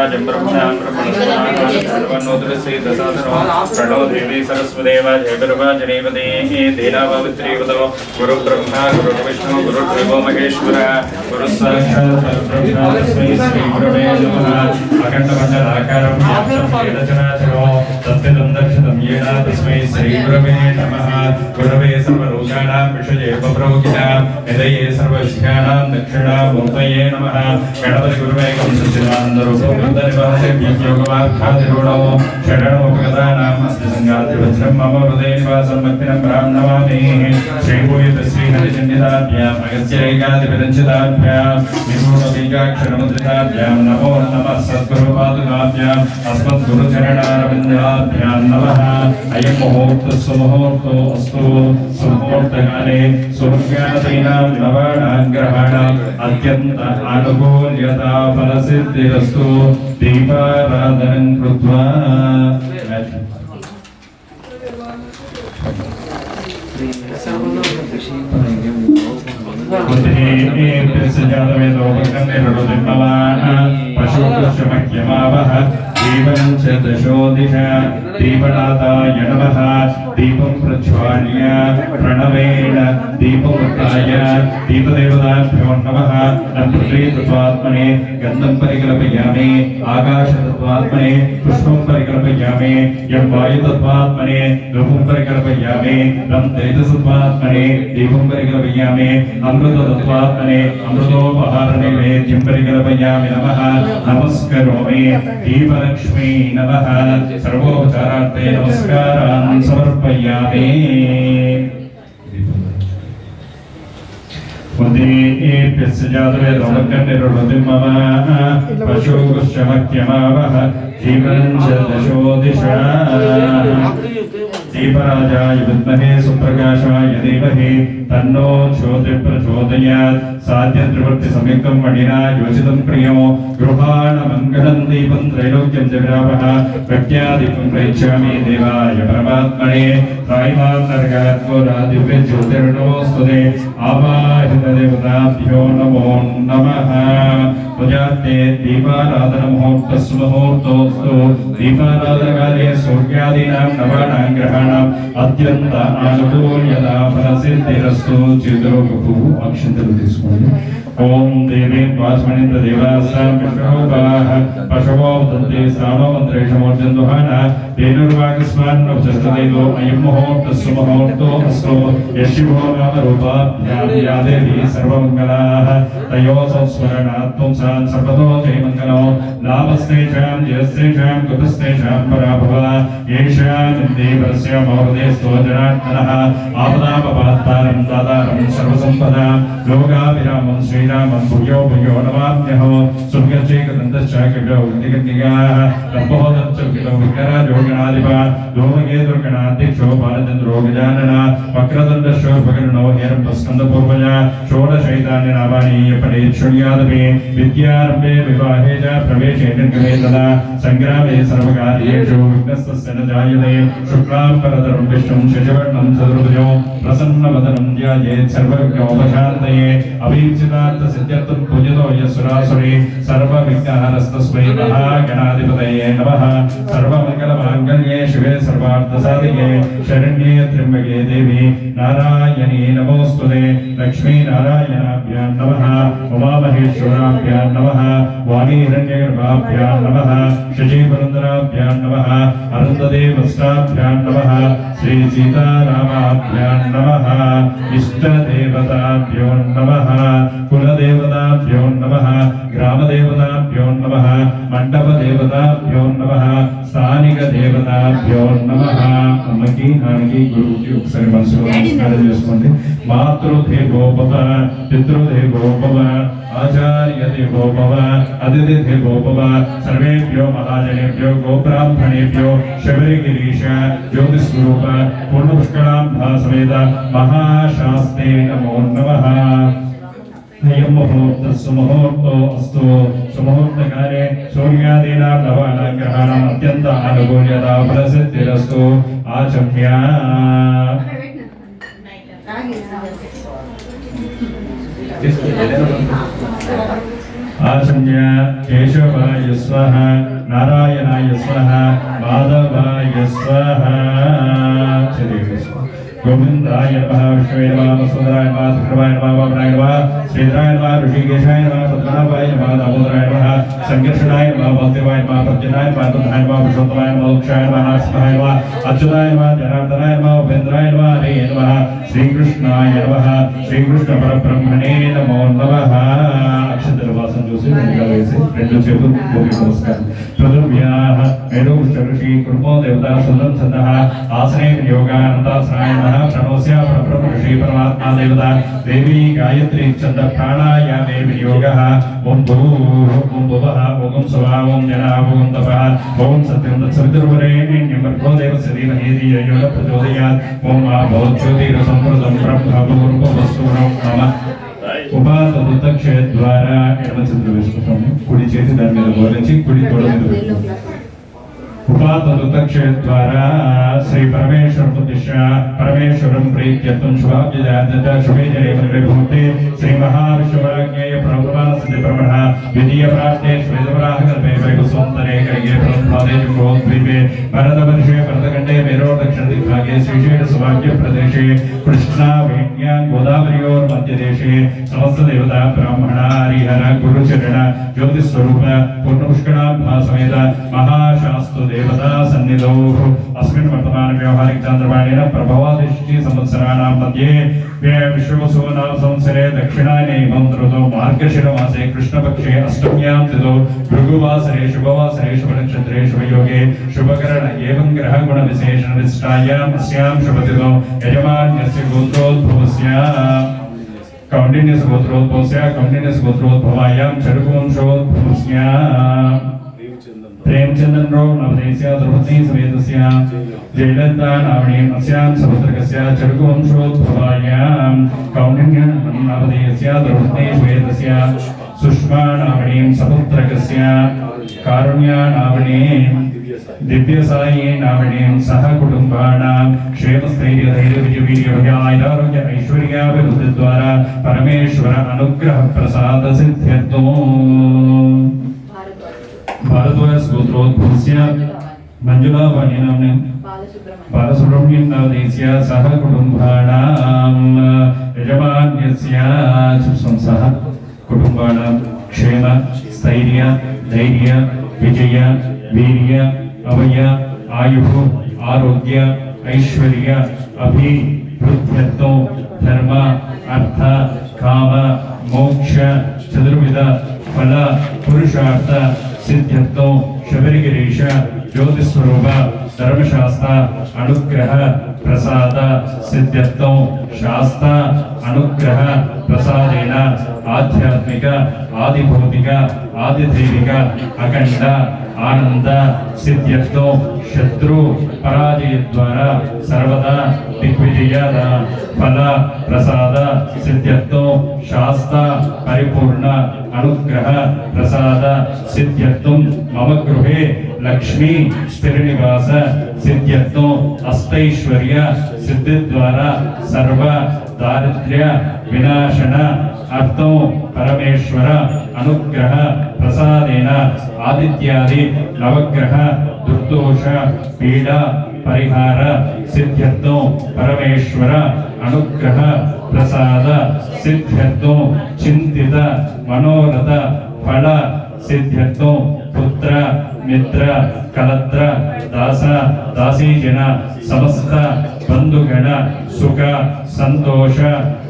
ब्रह्मराजं ब्रह्मणां ब्रह्मणस्पतिं प्रणो देवी सरस्वदेव जयविर्वाजनेवदे देनाववित्रीवदो गुरुब्रह्मा गुरुर्विष्णु गुरुर्देवो महेश्वर गुरुस्साक्षात् परब्रह्म तस्मै श्रीगुरवे नमः अखण्डमण्डलाकारं व्याप्तं चराचरो तत्त्वं दर्शितं येन तस्मै श्रीगुरवे नमः गुरवे सर्वलोकानां विषये उपप्रोगिणां निधये सर्वविषयाणां दक्षिणामूर्तये नमः गणपति गुरुवे कंसच्चिदानन्दरूपं बुद्धनिवासे योगवाक्खादिरूढो शरणोपगतानाम् अस्तिसङ्गादिवज्रं मम हृदये निवासं भक्तिनं ब्राह्मणमामि श्रीभूयित श्रीहरिचण्डिताभ्याम् अगस्त्यैकादिविरञ्चिताभ्याम् निगूढबीजाक्षरमुद्रिताभ्यां नमो नमः सद्गुरुपादुकाभ्याम् अस्मद्गुरुचरणारविन्दाभ्यां नमः अयं मुहूर्तः सुमुहूर्तो अस्तु सुमुहूर्तकाले सुज्ञातीनां नवानां ग्रहाणाम् अत्यन्त आनुकूल्यता फलसिद्धिरस्तु दीपाराधनं कृत्वा पशुकृष्यमख्यमावः दीपं च दशो दिशा दीपनाथाय नमः दीपं प्रज्वाल्य प्रणवेन दीपमुत्थाय दीपदेवताभ्यो नमः पृथ्वीतत्त्वात्मने गन्धं परिकल्पयामि आकाशतत्त्वात्मने पुष्पं परिकल्पयामि यं वायुतत्त्वात्मने धूपं परिकल्पयामि तं तेजसत्त्वात्मने दीपं परिकल्पयामि अमृततत्त्वात्मने अमृतोपहारनैवेद्यं परिकल्पयामि नमः नमस्करोमि दीपलक्ष्मी नमः सर्वोपचारार्थे नमस्कारान् समर्पयामि उदीप्यस्य जातवेदो वक्रनिरुद्धं मम पशुकृष्यमख्यमावः जीवनं च दशो दिशा दीपराजाय विद्महे सुप्रकाशाय धीमहि तन्नो ज्योतिः प्रचोदयात् साध्यत्रिवृत्ति संयुक्तं मणिना योजितं प्रियो गृहाण मङ्गलं दीपं त्रैलोक्यं जगदापः प्रज्ञादीपं प्रयच्छामि देवाय परमात्मने त्रायमान्तर्गतोरादिव्य ज्योतिर्नमोस्तुते आवाहितदेवताभ्यो नमो नमः पूजार्थे दीपाराधनमुहूर्तस्तु मुहूर्तोऽस्तु दीपाराधनकाले सूर्यादीनां नवानां ग्रहाणाम् अत्यन्त आनुकूल्यता फलसिद्धिरस्तु चिद्रोगुः अक्षन्तలు తీసుకోండి ओम देवी वासमनिन्द्र देवासां विष्णुपाः पशवो दन्ते साममन्त्रेषमोर्जन्दुहान तेनुर्वागस्मान् नवचस्तदेवो अयं मुहूर्तस्तु मुहूर्तो अस्तु यशिवो नाम रूपाभ्यां या देवी सर्वमङ्गलाः तयोः संस्मरणात् पुंसान् सर्वतो जयमङ्गलो लाभस्तेषां जयस्तेषां कुतस्तेषां पराभव येषां देवस्य मौर्धेस्तो जनार्दनः आपदापपात्तारं दातारं सर्वसम्पदां लोकाभिरामं श्रीरामं भूयो भूयो नमाम्यहो सुभगचैकदन्तश्चाकटौ निगन्निगाः तपोदच्चकिलो विकराजोगणाधिपा धूमकेतुर्गणाध्यक्षो बालचन्द्रो गजानना वक्रतुण्डशूर्पकर्णो हेरम्बस्कन्दपूर्वजा षोडशैतान्यनामानि पठेत् शृणुयादपि विद्यारम्भे विवाहे च प्रवेशे निर्गमे तदा सङ्ग्रामे सर्वकार्येषु विघ्नस्तस्य न जायते शुक्लाम्बरधरं विष्णुं शशिवर्णं चतुर्भुजं प्रसन्नवदनं ध्यायेत् सर्वविघ्नोपशान्तये अभीप्सितार्थसिद्ध्यर्थं पूजितो यस्सुरासुरे सर्वविघ्नहरस्तस्मै महागणाधिपतये नमः सर्वमङ्गलमाङ्गल्ये शिवे सर्वार्थसाधिके शरण्ये त्र्यम्बके देवी नारायणी नमोस्तुते लक्ष्मीनारायणाभ्यां नमः उमामहेश्वराभ्यां नमः वाणीहिरण्यगर्भाभ्यां नमः शचीपुरन्दराभ्यां नमः अरुन्धदेवस्ताभ्यां नमः श्रीसीतारामाभ्यां नमः इष्टदेवताभ्यो नमः कुलदेवताभ्यो नमः ग्रामदेवताभ्यो नमः मंडपदेवताभ्यो नमः स्थानिकदेवताभ्यो नमः अम्मकी नाన్నకి గురువుకి ఒకసారి మనసులో నమస్కారం చేసుకోండి మాతృదేవో భవ పితృదేవో భవ आचार्यदेवो भव अतिथिदेवो भव सर्वेभ्यो महाजनेभ्यो गोब्राह्मणेभ्यो शबरिगिरीश ज्योतिस्वरूप पूर्णपुष्कराम्भा समेत महाशास्ते नमो नमः अयं मुहूर्तस्तु मुहूर्तो अस्तु सुमुहूर्तकाले सूर्यादीनां नवानां ग्रहाणाम् अत्यन्त आनुकूल्यता फलसिद्धिरस्तु आचम्य आचम्य केशवाय स्वाहा नारायणाय स्वाहा माधवाय स्वाहा गोविंदाय नमः विष्णुवे नमः वसुंधराय नमः शुक्रवाय नमः वामनाय नमः श्रीधराय नमः ऋषिकेशाय नमः पद्मनाभाय नमः दामोदराय नमः संकर्षणाय नमः वासुदेवाय नमः प्रद्युम्नाय नमः बुद्धाय नमः पुरुषोत्तमाय नमः मोक्षाय नमः नरसिंहाय नमः अच्युताय नमः जनार्दनाय नमः उपेन्द्राय नमः हरे नमः श्रीकृष्णाय नमः श्रीकृष्ण परब्रह्मणे नमो नमः अक्षतल वासन చూసి వేసి రెండు చేతులు భూమికి నమస్కారం ప్రదుర్వ్యాః మేధోష్ట ఋషి కృపో దేవతా సుందరం ఛందః ఆసనే యోగానందాసనాయ నమః ప్రణోస్య పరబ్రహ్మ ఋషి పరమాత్మా దేవతా దేవి గాయత్రి ఛంద ప్రాణాయామే వినియోగః ఓం భూః ఓం భువః ఓం స్వః ఓం జనః ఓం తపః ఓం సత్యం తత్సవితుర్వరేణ్యం భర్గో దేవస్య ధీమహి ధియో యో నః ప్రచోదయాత్ ఓం ఆభోజ్యోతిరసంప్రదం బ్రహ్మభూర్భువస్సురం నమః ఉపాసక్షయ ద్వారా ఎడమ చేతులు వేసుకుంటాము కుడి చేతి దాని మీద బోధించి కుడి తోడ మీద ఉపాసక్షయ ద్వారా శ్రీ పరమేశ్వర ప్రతిష్ట పరమేశ్వరం ప్రీత్యర్థం శుభాబ్జాత శుభే జనే భూతే శ్రీ మహావిష్ణువాజ్ఞేయ ప్రభువాన సిద్ధి బ్రహ్మణ ద్వితీయ ప్రాప్తే శ్వేతవరాహ కల్పే వైకుసోంతరే కరిగే బ్రహ్మపాదే జుగోద్వీపే భరతవర్షే భరతఖండే మేరో దక్షిణ దిగ్భాగే శ్రీశైల సుభాగ్య ప్రదేశే కృష్ణా వేణ్యా గోదావరియోర్ మధ్యదేశే సమస్త దేవతా బ్రాహ్మణ హరిహర గురుచరణ జ్యోతిస్వరూప పూర్ణపుష్కరాభా సమేత మహాశాస్తు देवता सन्निधौ अस्मिन् वर्तमान व्यवहारिक चांद्रमाणेन प्रभवादिष्टि संवत्सराणां मध्ये विश्ववसु नाम संवत्सरे दक्षिणायने ऋतौ मार्गशीर मासे कृष्णपक्षे अष्टम्यां तिथौ भृगुवासरे शुभवासरे शुभनक्षत्रे शुभयोगे शुभकरण एवं ग्रह गुण विशेषण विशिष्टायाम् अस्यां शुभतिथौ यजमान्यस्य गोत्रोद्भवस्य कौंडिन्यस्य चरुवंशोद्भवस्य प्रेमचंद्रन राव नवदेस्य द्रौपदी समेतस्य जयललिता नामणीं अस्यां समुद्रकस्य चरुवंशोद्भवायां कौंडिन्य नवदेस्य द्रौपदी समेतस्य सुष्मा नामणीं समुद्रकस्य कारुण्या नामणीं दिव्यसायी नामणीं सह कुटुंबानां क्षेमस्थैर्य धैर्य विजय वीर्य आरोग्य ऐश्वर्याभिवृद्धि द्वारा परमेश्वर अनुग्रह प्रसाद सिद्ध्यर्थो भारद्वाज गोत्रोद्भवस्य मंजुला वाणी नाम्ने बालसुब्रह्मण्यं नामधेयस्य सह कुटुंबानां यजमान्यस्य सह कुटुंबानां क्षेम स्थैर्य धैर्य विजय वीर्य अभय आयुः आरोग्य ऐश्वर्य अभिवृद्ध्यर्थो धर्म अर्थ काम मोक्ष चतुर्विध फल पुरुषार्थ सिद्ध्यर्थो शबरिगिरीश ज्योतिस्वरूप धर्मशास्त्र अनुग्रह प्रसाद सिद्ध्यर्थो शास्त्र अनुग्रह प्रसादेन आध्यात्मिक आदिभौतिक आदिदैविक अखंड आनंद सिद्ध्यर्थो शत्रु पराजय द्वारा सर्वदा दिग्विजय फल प्रसाद सिद्ध्यर्थो शास्त्र परिपूर्ण अनुग्रह प्रसाद सिद्ध्यर्थो मम गृहे लक्ष्मी स्थिरनिवास सिद्ध्यर्थो अष्टैश्वर्य सिद्धि द्वारा सर्व दारिद्र्य विनाशन अर्थो परमेश्वर अनुग्रह प्रसादेन आदित्यादि नवग्रह दुर्दोष पीड़ा परिहार सिद्ध्यर्थो परमेश्वर अनुग्रह प्रसाद सिद्ध्यर्थो चिंतित मनोरथ फल सिद्ध्यर्थो पुत्र मित्र कलत्र दास दासीजन समस्त बंधुगण सुख संतोष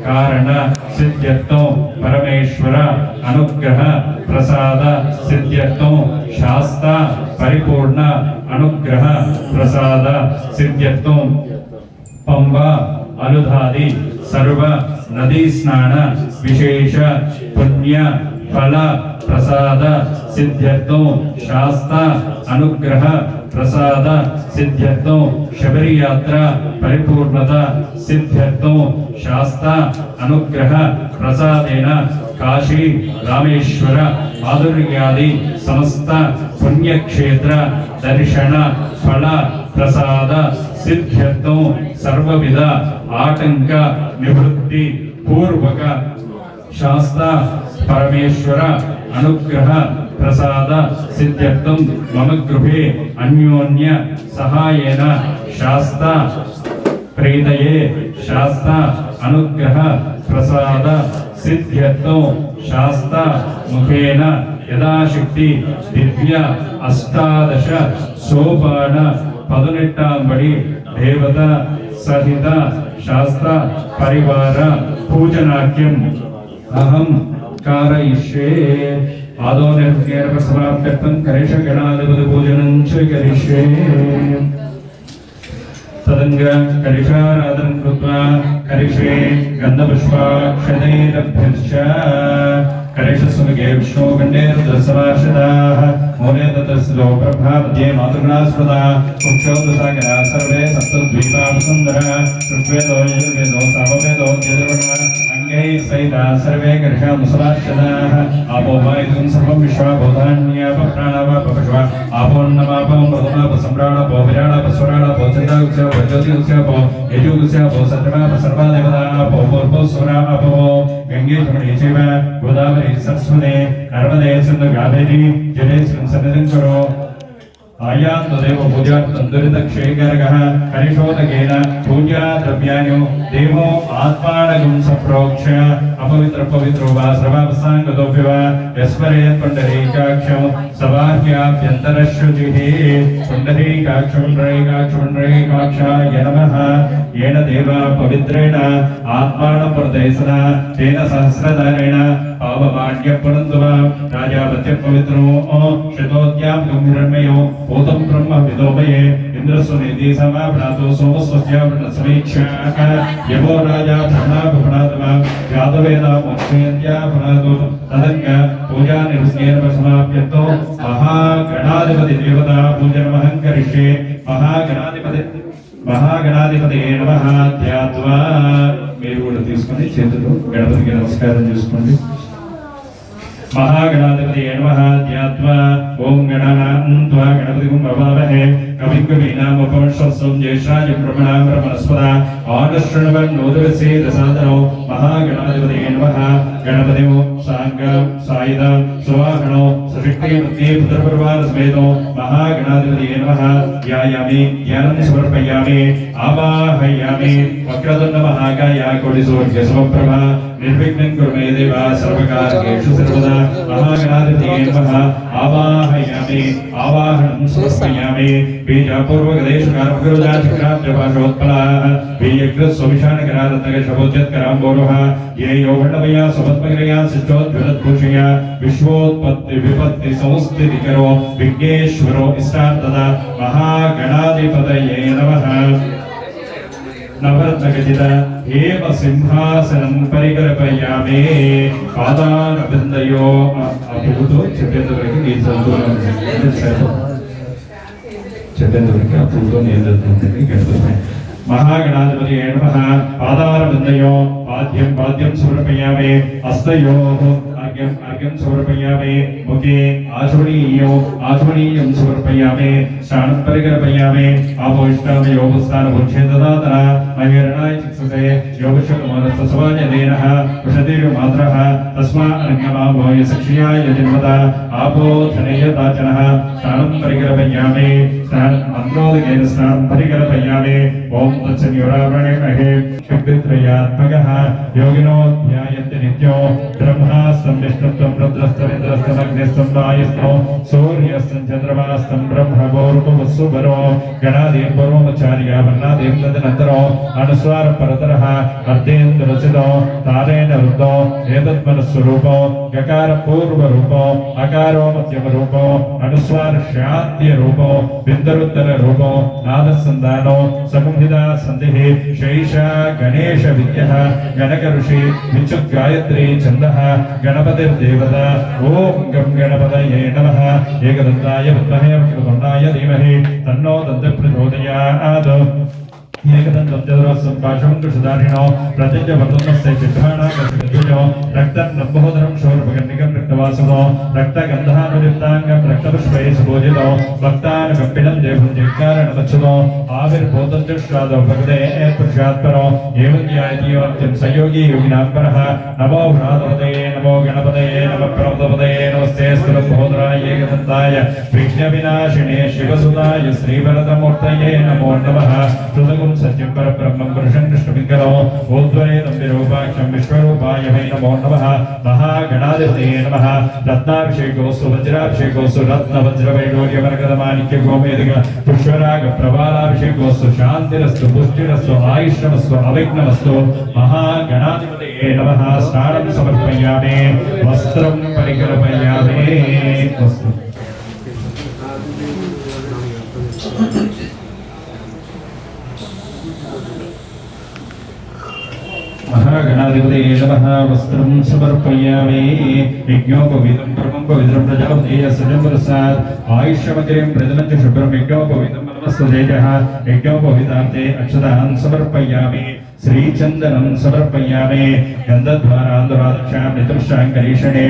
कारण सिद्ध्यर्थो परमेश्वर अनुग्रह प्रसाद सिद्ध्यर्थो शास्त्र परिपूर्ण अनुग्रह प्रसाद सिद्ध्यर्थो पंबा अलुधादि सर्व नदी स्नान विशेष पुण्य फल प्रसाद सिद्ध्यर्थो शास्त्र अनुग्रह प्रसाद सिद्ध्यर्थो शबरी यात्रा परिपूर्णता सिद्ध्यर्थो शास्त्र अनुग्रह प्रसादेन काशी रामेश्वर माधुर्यादि समस्त पुण्यक्षेत्र दर्शन फल प्रसाद सिद्ध्यर्थो सर्वविध आटंक निवृत्ति पूर्वक शास्त्र परमेश्वर अनुग्रह प्रसाद सिद्ध्यर्थं मम गृहे अन्योन्य सहायेन शास्ता प्रीतये शास्ता अनुग्रह प्रसाद सिद्ध्यर्थं शास्ता मुखेन यदाशक्ति दिव्य अष्टादश सोपान 18 बड़ी देवता सहित शास्त्र परिवार पूजनाख्यम अहम कारयिष्ये आदौ निर्गेण समाप्त्यर्थं करेश गणाधिपति पूजनं च करिष्ये तदंग करिषाराधनं कृत्वा करिष्ये गन्धपुष्पाक्षतैरभ्यश्च करेशस्वगे विष्णु खंडे रुद्रसमाश्रिताः मूले ततस्लो प्रभामध्ये मातृगणास्पदा उक्षोदसागरा सर्वे सप्तद्वीपावसुन्दरा ऋग्वेदो यजुर्वेदो सामवेदो यजुर्वेदः अंगैः सहिता सर्वे करिषामुसमाश्रिताः आपो वायुं सर्वं विश्वाभूतान्यापप्राणावापपश्वा आपोन्नमापं मृदुमापसम्राणापो विराणापस्वराणापो चन्द्रागुस्यापो ज्योतिगुस्यापो यजुगुस्यापो सत्रमापो सर्वादेवतापो पूर्वस्वरापो गंगे जमुने चैव गोदावरी सरस्वती नर्मदे सिन्धु कावेरी जलेस्मिन् सन्निधिं कुरु आयान्तु देव पूजार्थं दुरितक्षयकरः करिषोदकेन पूजा द्रव्याणि देवो आत्मानगुं सप्रोक्ष्य अपवित्र पवित्रो वा सर्वावसाङ्गतोऽपि वा यस्मरेत् पुण्डरीकाक्षं सबाह्याभ्यन्तरशुचिः पुण्डरीकाक्षाय नमः येन देवा पवित्रेण आत्मानप्रदेशना तेन सहस्रधारेण पावमान्यपुनन्तु वा राजापत्यं पवित्रो शतोद्यां गम्भीरमयो भूतं ब्रह्म विदोमये इंद्रस्वनेति समाप्रातो सोमस्वस्यावृतसमीक्षा यवो राजा ब्रह्मापणात्मा जातवेदा मोक्षयन्त्यापणातो तदङ्ग पूजा निर्स्नेन समाप्यतो महागणाधिपति देवता पूजनमहं करिष्ये महागणाधिपतये नमः ध्यात्वा మీరు కూడా తీసుకొని చేతులు గణపతికి నమస్కారం చేసుకోండి महागणाधिपति नमः ध्यात्वा ओम गणानां त्वा गणपतिं भवामहे कविं कवीनामुपनिषत्सं ज्येष्ठाय ब्रह्मणां ब्रह्मणस्पदा आनश्रवन्नोदवसे दसादनो महागणाधिपति नमः गणपतिं साङ्गं सायुधं सुवाहनो सशक्तिमूर्ति पुत्रपरिवारसमेतो महागणाधिपति नमः ध्यायामि ध्यानं समर्पयामि आवाहयामि वक्रतुण्ड महाकाय कोटिसूर्यसमप्रभा निर्विघ्नं कुरु मे देव सर्वकार्येषु सर्वदा महागणाधिपतये नमः आवाहयामि आवाहनं समर्पयामि बीजपूर्वगदेशकारभगुरुदाचक्राद्रभाषोत्पलाः बीजग्रस्वविशानकरारत्नकशभोज्यत्कराम्बोरुः ये योगण्डमया समत्मगिरया शिष्टोद्भुतभूषया विश्वोत्पत्ति विपत्ति संस्थितिकरो विघ्नेश्वरो इष्टार्थदा महागणाधिपतये नमः नवरत्नखचित हेम सिंहासनं परिकल्पयामि पादारविन्दयो अभूतो చెప్పేందుకు ఈ చెప్పేందుకు అభూతో నేదతుంది గణపతి महागणाधिपति नमः पादारविन्दयो पाद्यं समर्पयामि हस्तयोः अर्घ्यं समर्पयामि मुखे आचमनीयं समर्पयामि स्नानं परिकल्पयामि आपोष्टामि योगस्थानभुज्येतदातरा महेरणाय चित्सते योगशकुमारस्तसवाजनेनः वृषतिर्मात्रः तस्मान्नमाभूय सक्षियाय जन्मता आपो धनयदाचनः स्नानं परिकल्पयामि मन्त्रोदकेन स्नानं परिकल्पयामि ओम तत्संयोरावृणेमहे शक्तित्रयात्मकः योगिनो ध्यायन्ति नित्यो ब्रह्मा संविष्णुत्वं रुद्रस्तमिन्द्रस्तमग्निस्तं वायुस्तं सूर्यस्तं चन्द्रमास्तं ब्रह्मभूर्भुवस्सुवरो गणादिर्पूर्वमुच्चार्य वर्णादिं तदनन्तरो अनुस्वारपरतरः अर्धेन्द्ररचितो तारेण रुद्धो एतद्मनस्वरूपो गकारपूर्वरूपो अकारो मध्यमरूपो अनुस्वारशान्त्यरूपो बिन्दरुत्तररूपो नादसन्धानो समुहिता सन्धिः शैषा गणेश विद्यः गणक ऋषि विच्युत गायत्री छन्दः गणपतिर्देवता ओम गं गणपतये नमः एकदन्ताय विद्महे वक्रतुण्डाय धीमहि तन्नो दन्त प्रचोदयात् एकदन्तं चतुरस्रं पाशं कृषधारिणो प्रत्यञ्जवर्तनस्य चित्राणां कषुकद्विजो रक्तनम्बोदरं शौर्भगन्निकं रक्तवासनो रक्तगन्धानुलिप्ताङ्गं रक्तपुष्पैः सुभूषितो भक्तानुकम्पिनं देवं जिह्वारणमच्छुतो आविर्भूतं च श्राद्धो भगवते पुरुषात्परो एवं ज्ञायतीयोऽन्त्यं संयोगी योगिनां परः नमो भ्रातपतये नमो गणपतये नमः प्रमदपतये नमस्ते स्तुलम्बोदराय एकदन्ताय विघ्नविनाशिने शिवसुताय श्रीवरदमूर्तये नमो नमः श्रुतगुं सत्यं परब्रह्मं पुरुषं कृष्णपिङ्गलो ऊर्ध्वरेदं विरूपाक्षं विश्वरूपाय वै नमो नमः महागणाधिपतये नमः रत्नाभिषेकोऽस्तु वज्राभिषेकोऽस्तु रत्नवज्रवैडूर्यमरकदमाणिक्यगोमेदिक पुष्पराग प्रबालाभिषेकोऽस्तु शान्तिरस्तु पुष्टिरस्तु आयुष्यमस्तु अविघ्नमस्तु महागणाधिपतये नमः स्नानं समर्पयामि वस्त्रं परिकल्पयामि वस्तु महागणाधिपतये नमः वस्त्रं समर्पयामि यज्ञोपवीतं परमं पवित्रं प्रजापतेः सजं प्रसाद आयुष्यमग्रें प्रजनं च शुभ्रं यज्ञोपवीतं नमस्तेजः यज्ञोपवीतार्थे अक्षतान् समर्पयामि श्रीचन्दनं समर्पयामि गन्धद्वारान्दुरादक्षां नितुष्टां करीषणे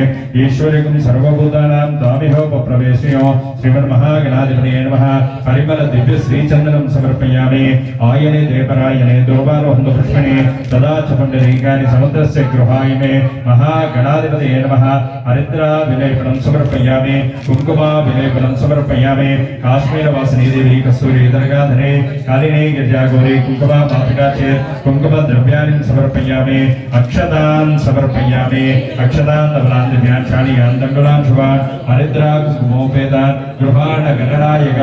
ईश्वरिकं सर्वभूतानां तामिहोपप्रवेशयो श्रीमन्महागणाधिपतये नमः परिमल दिव्य श्रीचन्दनं समर्पयामि आयने देवरायणे दुर्वारोहन्त पुष्पणे तदा च पुण्डरीकानि समुद्रस्य गृहायमे महागणाधिपतये नमः हरिद्रा विलेपनं समर्पयामि कुङ्कुमा विलेपनं समर्पयामि काश्मीरवासिनी देवी कस्तूरी दर्गाधरे कालिनी गिरिजागौरी कुङ्कुमा पातिका चेत् कुङ्कुमद्रव्याणि समर्पयामि अक्षतान् समर्पयामि अक्षतान् नवलान् दिव्यान् शाणीयान् दण्डुलान् शुभान् हरिद्रा कुङ्कुमोपेतान् गृहाण गणनायक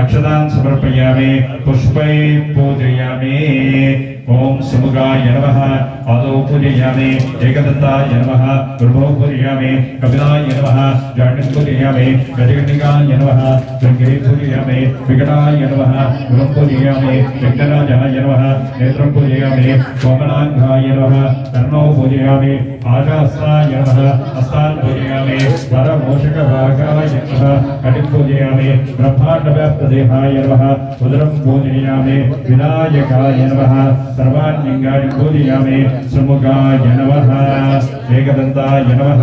अक्षतान् समर्पयामि पुष्पै पूजयामि ओम सुमुगाय नमः पादौ पूजयामि एकदन्ताय नमः गुरुभौ पूजयामि कपिलाय नमः जाड्यं पूजयामि गजगणिकाय नमः गङ्गे पूजयामि विकटाय नमः गुरुं पूजयामि विघ्नराजाय नमः नेत्रं पूजयामि कोमलाङ्गाय नमः कर्णौ पूजयामि आकाशाय नमः हस्तान् पूजयामि वरमोषकभागाय नमः कटिं पूजयामि ब्रह्माण्डव्याप्तदेहाय नमः उदरं पूजयामि विनायकाय नमः सर्वाण्यङ्गानि पूजयामि सुमुखाय नमः एकदन्ताय नमः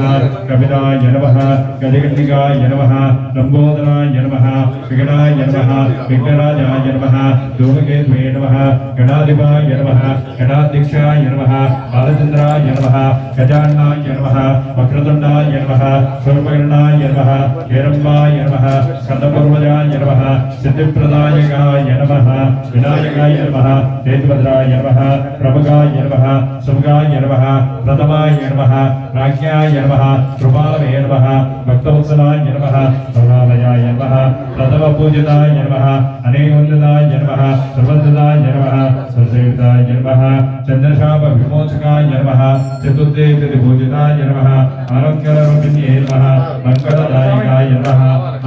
कपिलाय नमः गजगणिकाय नमः लम्बोदराय नमः विकटाय नमः विघ्नराजाय नमः धूमकेतवे नमः गणाधिपाय नमः गणाध्यक्षाय नमः बालचन्द्राय नमः गजाननाय नमः वक्रतुण्डाय नमः सूर्पकर्णाय नमः हेरम्बाय नमः स्कन्दपूर्वजाय नमः सिद्धिप्रदायकाय नमः विनायकाय नमः तेजभद्राय नमः प्रमुखाय नमः सुमुखाय नमः प्रथमाय नमः राज्ञाय नमः कृपालवे नमः भक्तवत्सलाय नमः प्रभावयाय नमः प्रथमपूजिताय नमः अनेकवन्दिताय नमः सर्वन्दिताय नमः सर्वसेविताय नमः चन्द्रशाप विमोचकाय नमः चतुर्थे तिथिपूजिताय नमः आरोग्यरूपिण्ये नमः मङ्गलदायकाय नमः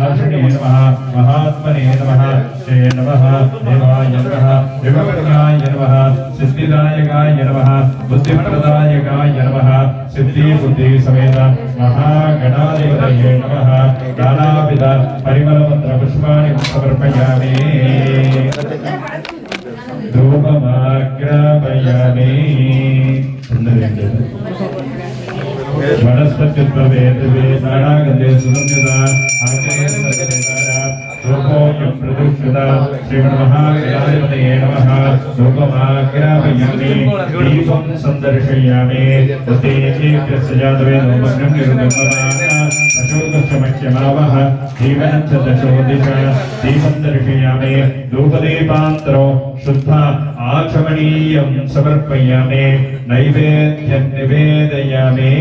आर्षणे नमः महात्मने नमः ते नमः देवाय नमः देवप्रदाय नमः सिद्धिदायकाय नमः बुद्धिप्रदायकाय नमः सिद्धि बुद्धि समेत महागणाधिपतये नमः नानाविध परिमलमन्त्र पुष्पाणि समर्पयामि धूपमाग्रापयामि वनस्पत्युद्भवेद्वे नानागन्धे सुगन्धिता आग्नेये सर्वदेवानां रूपोऽयं प्रदुष्यता श्रीमन्महागणाधिपतये नमः धूपमाग्रापयामि दीपं सन्दर्शयामि उद्देश्यस्य जातवेदो भग्नं निरुद्धमाना अशोकश्चमच्यमावः जीवनं च दशोदिश दीपं दर्शयामि धूपदीपान्तरो शुद्ध आचमनीयं समर्पयामि नैवेद्यं निवेदयामि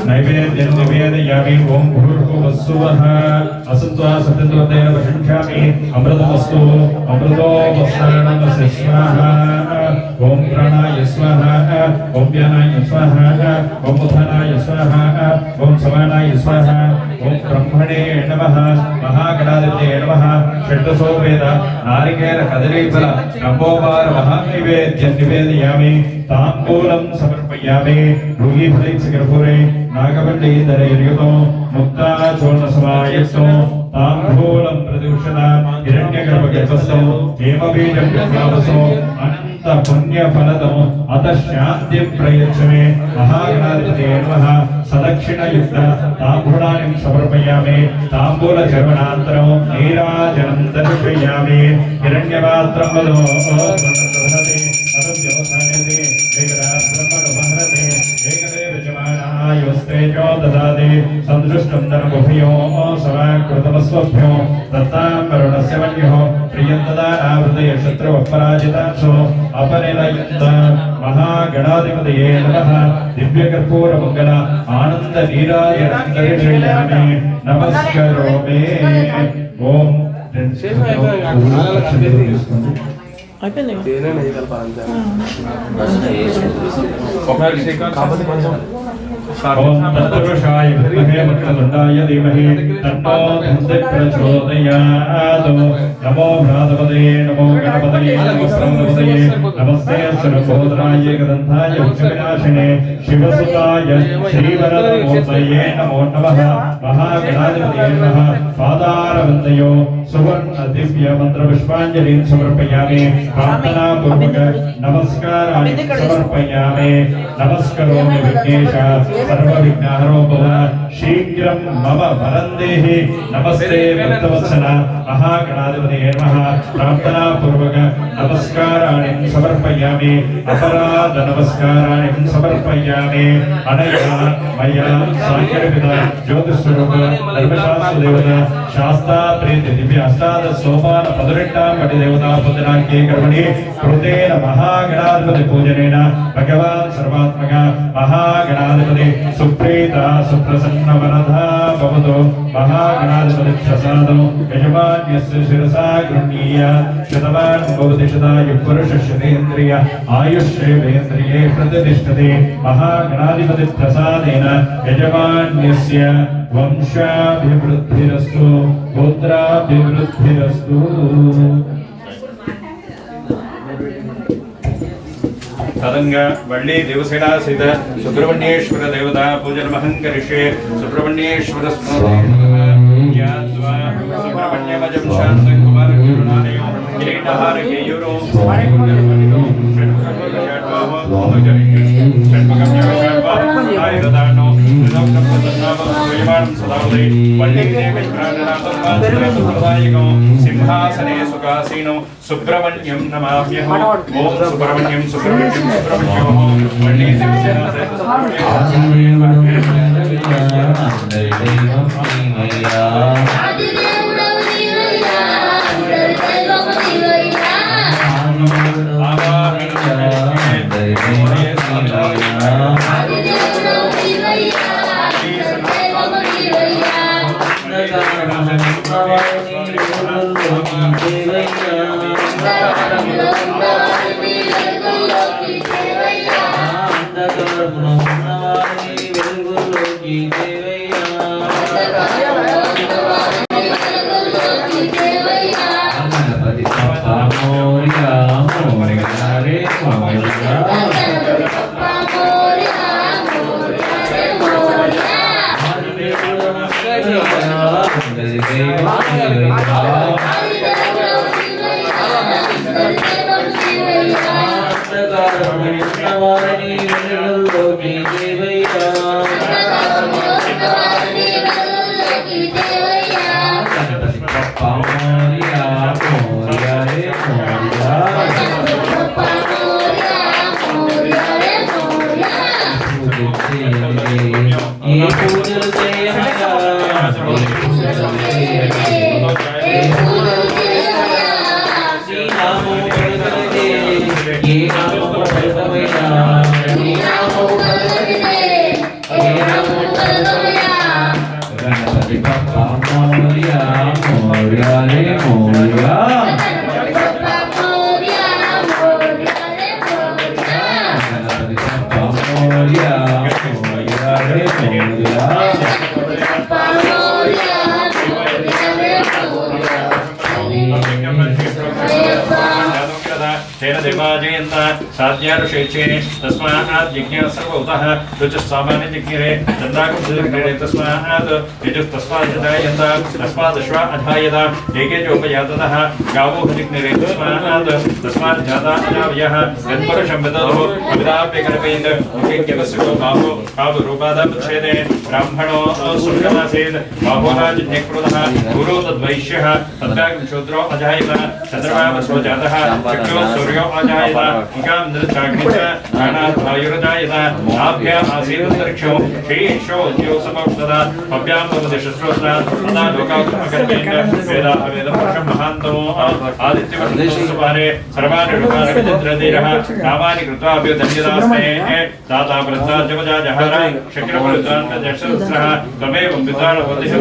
नैवेद्यं निवेदयामि ओम भूर्भुवस्सुवः असत्वा सत्यत्वतेन वशिष्यामि अमृतमस्तु अमृतो वस्त्राणमस्य स्वाहा ओम प्राणाय स्वाहा ओम व्यानाय स्वाहा ओम उदानाय स्वाहा ओम समानाय स्वाहा ओम ब्रह्मणे नमः महागणाधिपतये नमः षड्दशो वेद नारिकेल कदलीफल नमोवार महानैवेद्यं निवेदयामि ताम्बूलं समर्पयामि भूयिफलैकर्पूरे नागवल्लीधरयुतो मुक्ताचूर्णसमायुक्तो ताम्बूलं प्रदूषण हिरण्यगर्भगर्भस्थो हेमबीजं विप्लावसो अनंत पुण्यफलदो अतः शान्तिं प्रयच्छमे महागणाधिपतये नमः सदक्षिणयुक्त ताम्बूलानि समर्पयामि ताम्बूलचर्वणान्तरं नीराजनं दर्शयामि हिरण्यपात्रं वदो ब्रह्मणि अदं व्यवसायते वेगराब्रह्मणुपहरते एकदेव जमानायुस्तेजो ददाति सन्दृष्टं धनमुभयो समाकृतमस्वभ्यो दत्तां वरुणस्य वन्योः प्रियं ददानावृतय शत्रुवपराजितांशो अपनिलयन्त महागणाधिपतये नमः दिव्यकर्पूरमङ्गल आनन्दनीराजनं दर्शयामि नमस्करोमि ओम ओम तत्पुरुषाय विद्महे वक्रतुण्डाय धीमहि तन्नो धन्वन्तरि प्रचोदयात् नमो भ्रातपतये नमो गणपतये नमो श्रवणपतये नमस्ते सर्वभूतराय गदन्ताय वृक्षविनाशिने शिवसुताय श्रीवरदमूर्तये नमो नमः महागणाधिपतये नमः पादारविन्दयो सुवर्ण दिव्य मंत्र पुष्पांजलिं समर्पयामि प्रार्थनापूर्वक नमस्काराणि समर्पयामि नमस्करोमि विघ्नेश सर्वविघ्नहरो भव शीघ्रं मम वरन्देहि नमस्ते भक्तवत्सल महागणाधिपतये नमः प्रार्थनापूर्वक नमस्काराणि समर्पयामि अपराध नमस्काराणि समर्पयामि अनया मया साङ्कर्पित ज्योतिस्वरूप धर्मशास्त्रदेवता शास्ता प्रीति दिव्य अष्टादश सोपान पदरेट्टां पटिदेवता पुत्रांके कर्मणि कृतेन महागणाधिपति पूजनेन भगवान् सर्वात्मक महागणाधिपति सुप्रीता सुप्रसन्नवरदा भवतु महागणाधिपति प्रसादं यजमान्यस्य शिरसा गृह्णीय शतवान् भवति शतायुः पुरुषः शतेन्द्रिय आयुष्येवेन्द्रिये प्रतिष्ठते महागणाधिपति प्रसादेन यजमान्यस्य वंशाभिवृद्धिरस्तु गोत्राभिवृद्धिरस्तु तदंगा वल्ली देवसेना सहित सुब्रह्मण्येश्वर देवता पूजन महंकरिष्ये सुब्रह्मण्येश्वर याद्वा सुब्रह्मण्यमजं शान्तं कुमार करुणालयो किरीटहार केयूरो षण्मुखं सिंहासने सुखासीनो सुब्रह्मण्यं नमाम्यहम् ओम सुब्रह्मण्यं सुब्रह्मण्यं सुब्रह्मण्यो वल्ली देवसेना Moria, देवाजयन्त साध्यारुषेचे तस्मात् यज्ञः सर्वभूतः रुचसामान्यज्ञिरे चन्द्राकुशलिग्रे तस्मात् यजुस्तस्मात् जायन्त तस्मात् अश्वा अधायत एके चोपयाततः गावो हजिग्निरे तस्मात् जाता अजावयः यत्पुरुषं विदधो अविदाप्यकल्पयेत् मुखेक्यवस्यो बाहो कावरूपादापच्छेदे ब्राह्मणो सुषमासेत् बाहोराजन्यकृतः गुरु तद्वैश्यः तद्व्याग्निशूद्रो अजायत चन्द्रमावसो जातः चक्षुः सूर्यो अजायत इकान्द्रचाग्निश्च प्राणात् वायुरजायत नाभ्याम् आसीदन्तरिक्षो श्रीशो द्योसमौषधः पव्यां भवदिशस्रोत्रात् तदा लोकात्मकर्मेण वेदावेदपुरुषं महान्तमो आदित्यवर्षसुपारे सर्वाणि लोकानि विचित्रधीरः नामानि कृत्वा अभ्युदन्यदास्ते दाता वृद्धाद्यवजा जहार शक्यप्रवृद्धान्नजस्रः त्वमेवं विद्वानवतिः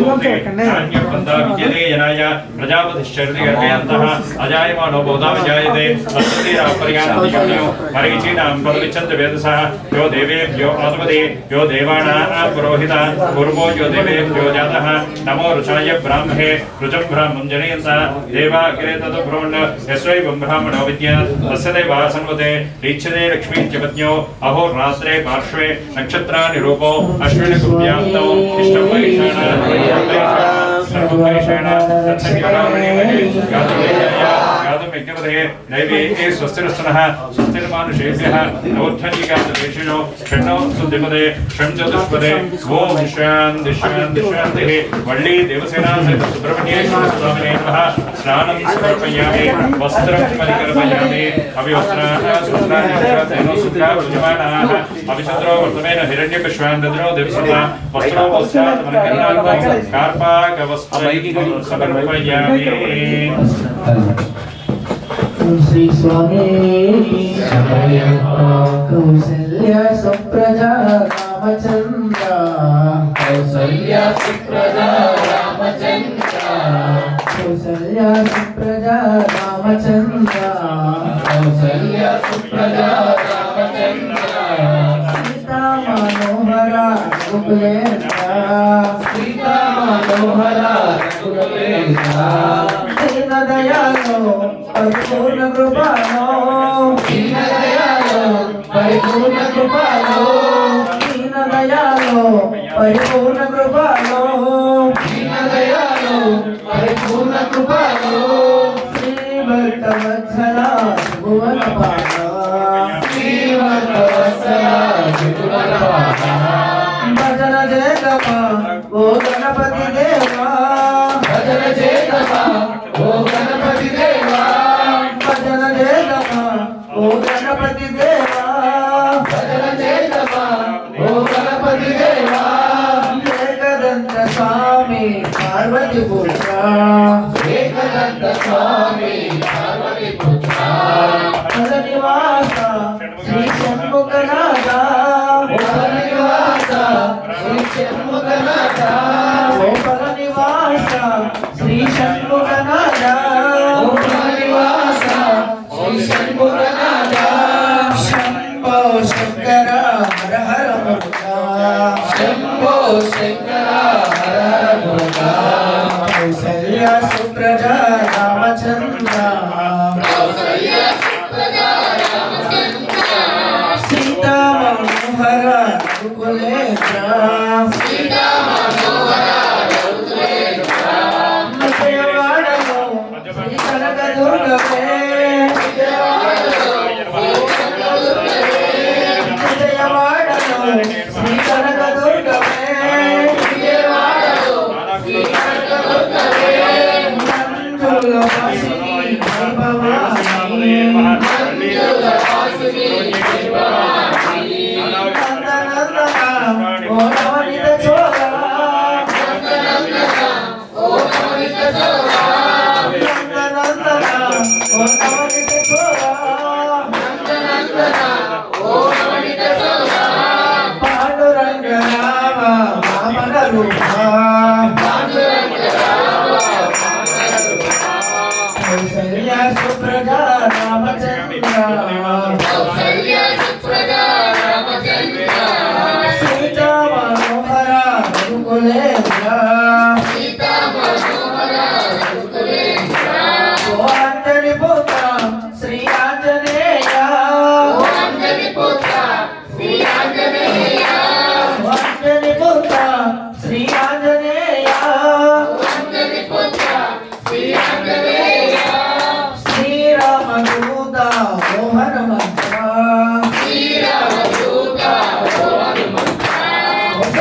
नान्यपन्था विद्यते यनाय प्रजापतिश्चरति गर्भयन्तः अजायमानो बहुधा विजायते तत्सुधीरापर्यान्तियोनियो मरीचीनां पदविच्छन्ति वेदसः यो देवेभ्यो आत्मदे यो देवानां पुरोहिता पूर्वो यो देवेभ्यो जातः नमो ऋषाय ब्राह्मणे ऋचं ब्राह्मं जनयन्त देवा अग्रे तदुब्रह्मण् यस्वैवं ब्राह्मणो विद्यात् तस्य देवा सन्वते रीच्छते लक्ष्मीं च पत्न्यो अहोरात्रे पार्श्वे नक्षत्राणि रूपो अश्विनि कुर्यान्तौ इष्टं वैषाण गातुमिज्ञपदे दैवे स्वस्तिरस्तनः स्वस्तिर्मानुषेभ्यः नवोत्थनीकातवेशिनो षण्णो सुद्धिपदे षण्चतुष्पदे ओम शान्तिः वल्ली देवसेना सहित सुब्रह्मण्येश्वर स्वामिने नमः स्नानं समर्पयामि वस्त्रं परिकल्पयामि अभिवस्त्राः सुत्राणि सुत्रा पूजमानाः अभिचन्द्रो वर्तमेन हिरण्यकश्वान्दद्रो देवसुता वस्त्रो वस्त्रात् मनकर्णार्थं कार्पाकवस्त्रं समर्पयामि श्री स्वामी कौसल्या सुप्रजा रामचंद्र कौसल्या सुप्रजा रामचंद्र कौसल्या सुप्रजा रामचंद्र कौसल्या सुप्रजा रामचंद्र सीता मनोहरा रघुकुलेन्द्र सीता मनोहरा रघुकुलेन्द्र दीन दयालो परिपूर्ण कृपालो दीन दयालो परिपूर्ण कृपालो दीन दयालो परिपूर्ण कृपालो दीन दयालो परिपूर्ण कृपालो श्री भक्तवत्सला भुवनपाला श्रीवत्सला त्रिभुवनपाला भजन जय गमा ओ गणपति देवा भजन चेतसा ओ गणपति देवा भजन जय गमा ओ गणपति देवा भजन चेतसा ओ गणपति देवा एकदंत स्वामी पार्वती पुत्र एकदंत स्वामी पार्वती पुत्र पद निवास श्री षण्मुखनाथा पद निवास श्री षण्मुखनाथा पद निवास श्री षण्मुखनाथा पद निवास श्री षण्मुखनाथा शंभो शंकर हर हर मुर्गा शंभो शंकर हर हर मुर्गा कौसल्या सुप्रजा रामचंद्र सीता मनोहर रघुकुलेन्द्र विजयवाड़लो श्री कनकदुर्गमे विजयवाड़लो श्री कनकदुर्गमे मंजुलवासिनी भवानी सुप्रजा रामचंद्र सीता मनोहरा रघुकुलेन्द्र ओ अंजनी पुत्र श्री आंजनेय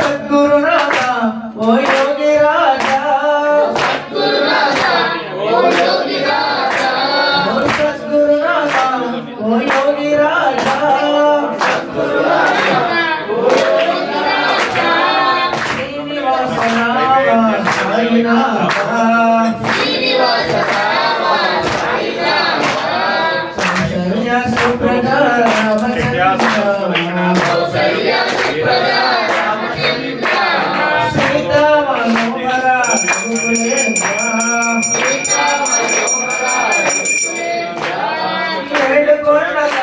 సద్గురునాథ ఓ యోగి రాజా సద్గురునాథ ఓ యోగి రాజా ఓ సద్గురునాథ ఓ యోగి రాజా సద్గురునాథ ఓ యోగి రాజా శ్రీనివాస రామ సాయినాథ శ్రీనివాస రామ సాయినాథ కౌసల్య సుప్రజ రామచంద్ర కౌసల్య సుప్రజ రామచంద్ర సీతా మనోహర రఘుకులేంద్ర సీతా మనోహర ఏడుకొండల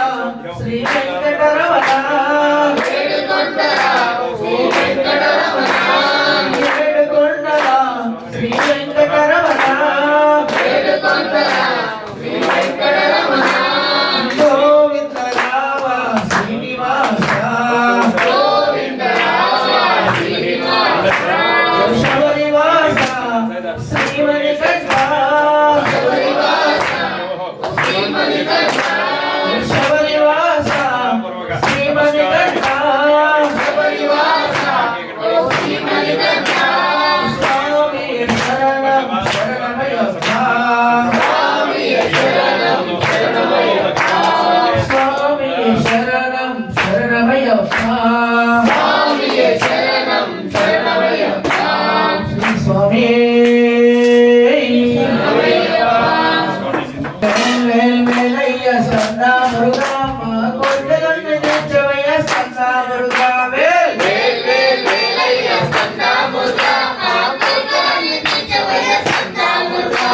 శ్రీ వెంకటరమణ ఏడుకొండల శ్రీ వెంకటరమణ ఏడుకొండల శ్రీ వెంకటరమణ ఏడుకొండల శ్రీ వెంకటరమణ గోవింద రామ శ్రీనివాస గోవింద రామ శ్రీనివాస శబరివాస శ్రీమణికంఠ శబరివాస శ్రీమణికంఠ శబరివాస శ్రీమణికంఠ శబరివాస శ్రీమణికంఠ స్వామి శరణం శరణమయ్యప్ప స్వామి శరణం శరణమయ్యప్ప స్వామి శరణం శరణమయ్యప్ప స్వామి శరణం శరణమయ్యప్ప శ్రీ స్వామి వేలయ్య స్కంద మురుగమ్మ కొట్టగొండ తెచ్చవయ్య స్కంద మురుగా వేల్ వేల్ వేల్ వేలయ్య స్కంద మురుగా ఆకులని తెచ్చవయ్య స్కంద మురుగా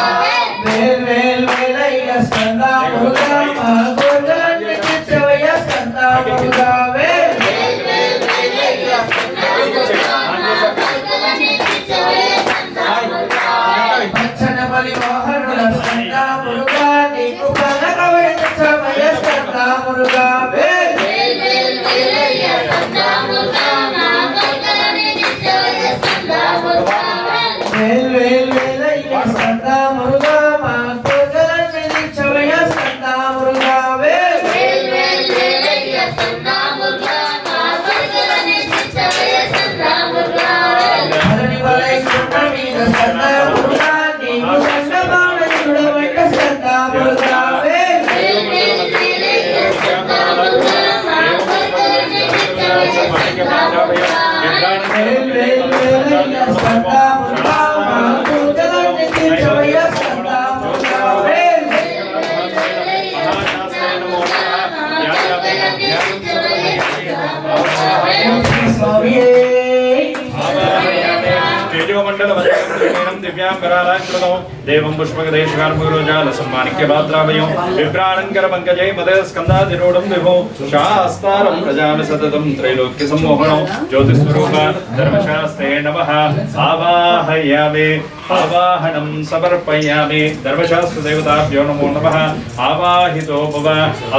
వేల్ వేల్ వేలయ్య స్కంద మురుగమ్మ కొట్టగొండ తెచ్చవయ్య స్కంద మురుగా వేల్ వేల్ వేల్ వేలయ్య స్కంద మురుగా ఆకులని తెచ్చవయ్య స్కంద మురుగా పచ్చన బలి మోహనుల స్కంద మురుగా నీకు పలకవడి తెచ్చవయ్య స్కంద మురుగా వేల్ వేల్ వేల్ వేలయ్య స్కంద మురుగా ఆకులని తెచ్చవయ్య స్కంద మురుగా వేల్ వేల్ వేలయ్య స్కంద మురుగా మా కొట్టగొండ తెచ్చవయ్య స్కంద మురుగా వేల్ వేల్ వేల్ వేలయ్య స్కంద మురుగా ఆకులని తెచ్చవయ్య స్కంద మురుగా ధరణి వలై కొండ మీద స్కంద మురుగా నీకు సంగమానయుడ వెంట స్కంద మురుగా వేల్ వేల్ వేల్ వేలయ్య స్కంద మురుగా ఆకులని తెచ్చవయ్య స్కంద మురుగా వేల్ వేల్ వేలయ్య స్కంద మురుగా మా కొట్టగొండ తెచ్చవయ్య స్కంద మురుగా వేల్ స్వామియే तेजोमंडल दिव्यांबरालंकृतौ देवं पुष्पकदेशकार्मुरोजाल सम्मानिक्य पात्रावयो विभ्राणंकर पंकजै मदे स्कंदाधिरूढं विभो शास्तारं प्रजामि सततं त्रैलोक्य सम्मोहनौ ज्योतिस्वरूप धर्मशास्त्रे नमः आवाहयामि आवाहनं समर्पयामि धर्मशास्त्रदेवताभ्यो नमो नमः आवाहितो भव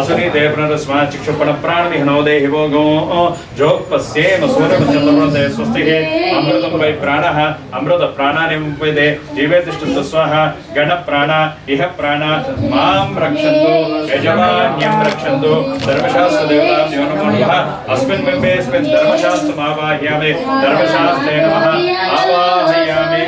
असुरी देवनरस्मा चिक्षुपण प्राणविहनो देहि भोगो जोपस्येम सूर्यमचन्द्रमते स्वस्तिः अमृतं वै प्राणः अमृत प्राणानि मुपैदे जीवे तिष्ठन्तु स्वाहा गण प्राण इह प्राण मां रक्षन्तु यजमान्यं रक्षन्तु धर्मशास्त्रदेवताभ्यो नमो नमः अस्मिन् बिम्बेऽस्मिन् धर्मशास्त्रमावाहयामि धर्मशास्त्रे नमः आवाहयामि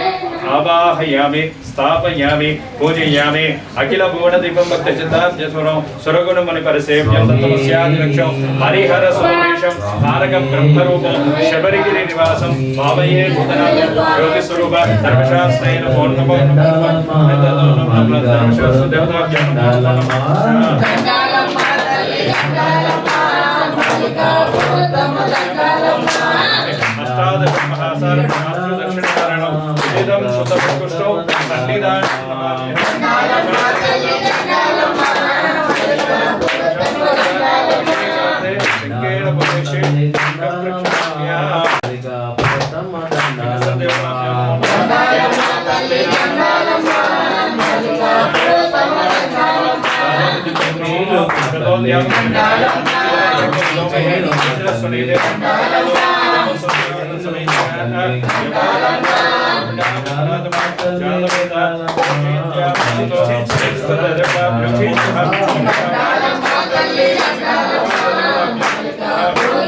आवाहयामि स्थापयामि पूजयामि अखिल भुवन दीपं भक्त चित्तार्जस्वरं सुरगुण मुनि परिसेव्यं तत्तमस्यादिलक्ष्यं हरिहर सुरेशं तारकं ब्रह्मरूपं शबरिगिरि निवासं भावये भूतनाथ योगी स्वरूप धर्मशास्त्रे नमो नमो नमः धर्मशास्त्र देवताभ्यो नमो नमः अष्टादश महासार दक्षिण कारणं वेदं शुद्ध प्रकृष्टौ पंडितान्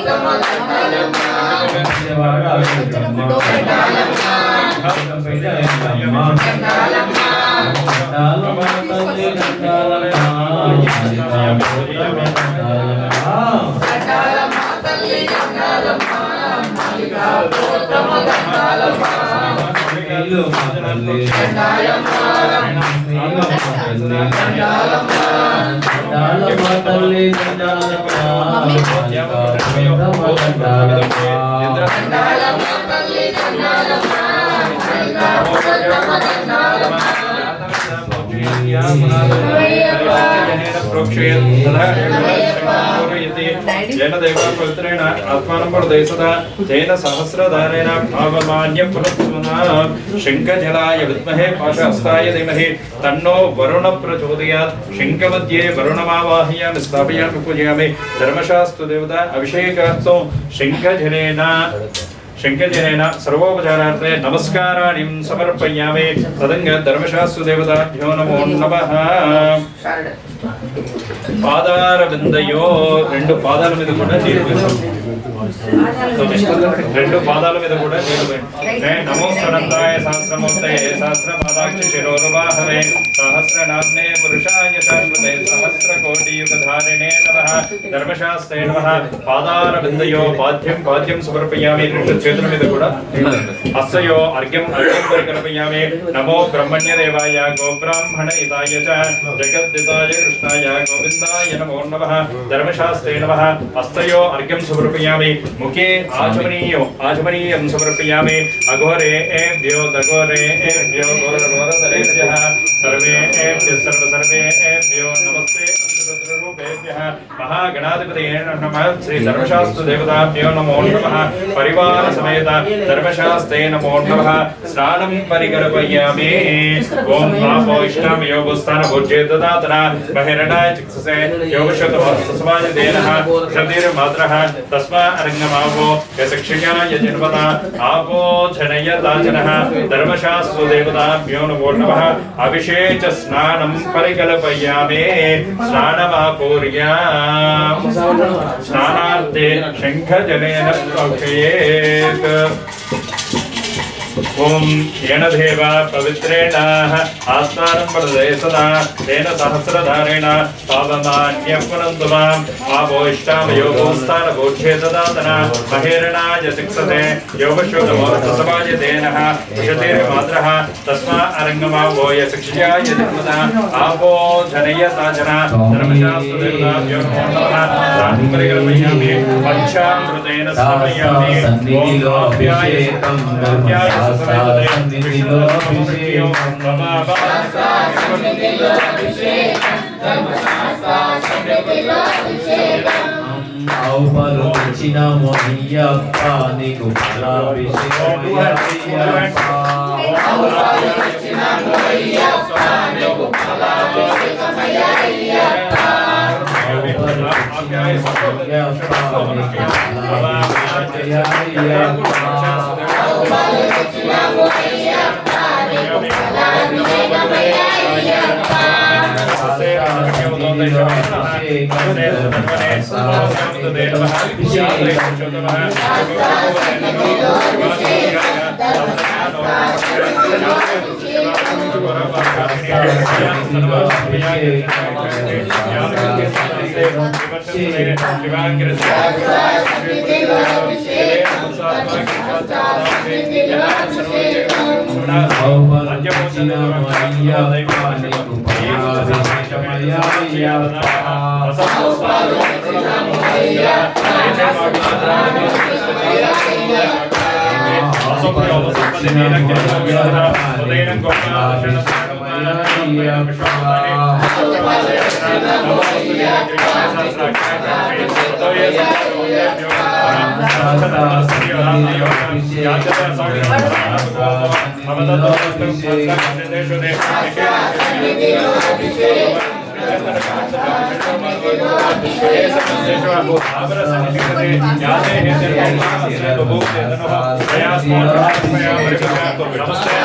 Thank you. జైన దేవ పవిత్రేణ ఆత్మానం ప్రదేశదా జైన సహస్రధారేణ భావమాన్య పునఃస్మనా శంఖజలాయ విద్మహే పాశహస్తాయ ధీమహి తన్నో వరుణ ప్రచోదయాత్ శంఖమధ్యే వరుణమావాహయామి స్థాపయామి పూజయామి ధర్మశాస్త్ర దేవత అభిషేకార్థం శంఖజనేన సర్వోపచారార్థే నమస్కారాన్ని సమర్పయామి తదంగ ధర్మశాస్త్ర దేవతాభ్యో నమో నమః. పాదార విందయో రెండు పాదాల మీద కూడా నీరు రెండు పాదాల మీద కూడా నీరు నమో సనందాయ సహస్రమూర్తయే సహస్రపాదాక్ష శిరోరువాహవే సహస్రనామ్నే పురుషాయ శాశ్వతే సహస్రకోటియుగధారిణే నమః. ధర్మశాస్త్రే నమః. పాదార విందయో పాద్యం సమర్పయామి రెండు చేతుల మీద కూడా హస్తయో అర్ఘ్యం పరికల్పయామి. నమో బ్రహ్మణ్యదేవాయ గోబ్రాహ్మణ హితాయ చ జగద్దితాయ కృష్ణాయ గోవిందాయ నమో నమః. ధర్మశాస్త్రే నమః. హస్తయో అర్ఘ్యం సమర్పయామి. ముఖే ఆచమనీయం సమర్పయామి. అఘోరేభ్యో దఘోరేభ్యో ఘోరఘోరతరేభ్యః సర్వేభ్యః సర్వేభ్యో నమస్తే రూపేభ్యః మహాగణాధిపతయే నమః. శ్రీ ధర్మశాస్త్ర దేవతాభ్యో నమో నమః. పరివార సమేత ధర్మశాస్త్రే నమో నమః. స్నానం పరికల్పయామి. ఓం ఆపో ఇష్టాం యోగస్థాన భోజ్యేతదాతన బహిరణాయ చిక్ససే యోగశతవస్తస్వాజదేనః క్షతిర్మాత్రః తస్మా అరంగమావో యశక్షయాయ జన్మత ఆపో జనయతాజనః. ధర్మశాస్త్ర దేవతాభ్యో నమో నమః. అభిషేచ స్నానం పరికల్పయామి. స్నానమాపూర్యాం స్నానార్థే శంఖజలేన ప్రోక్షయేత్. ఓం ఏన దేవ పవిత్రేణ ఆత్మానం ప్రదేశదా తేన సహస్రధారేణ పావమాన్యపునంతు మాం ఆపో ఇష్టాం యోగోస్థాన భోజ్యేతదాతన మహేరణాయ శిక్షతే యోగశోధమోస్తసమాజదేనః క్షతిర్మాత్రః తస్మా అరంగమావో యశక్షయాయ జన్మత ఆపో జనయతాజన. ధర్మశాస్త్రదేవతాభ్యో నమో నమః. స్నానం పరికల్పయామి. పంచామృతేన స్నాపయామి. ఓం ఆప్యాయ ఔపరుచిన మొయ్యప్ప నీకు నమస్తే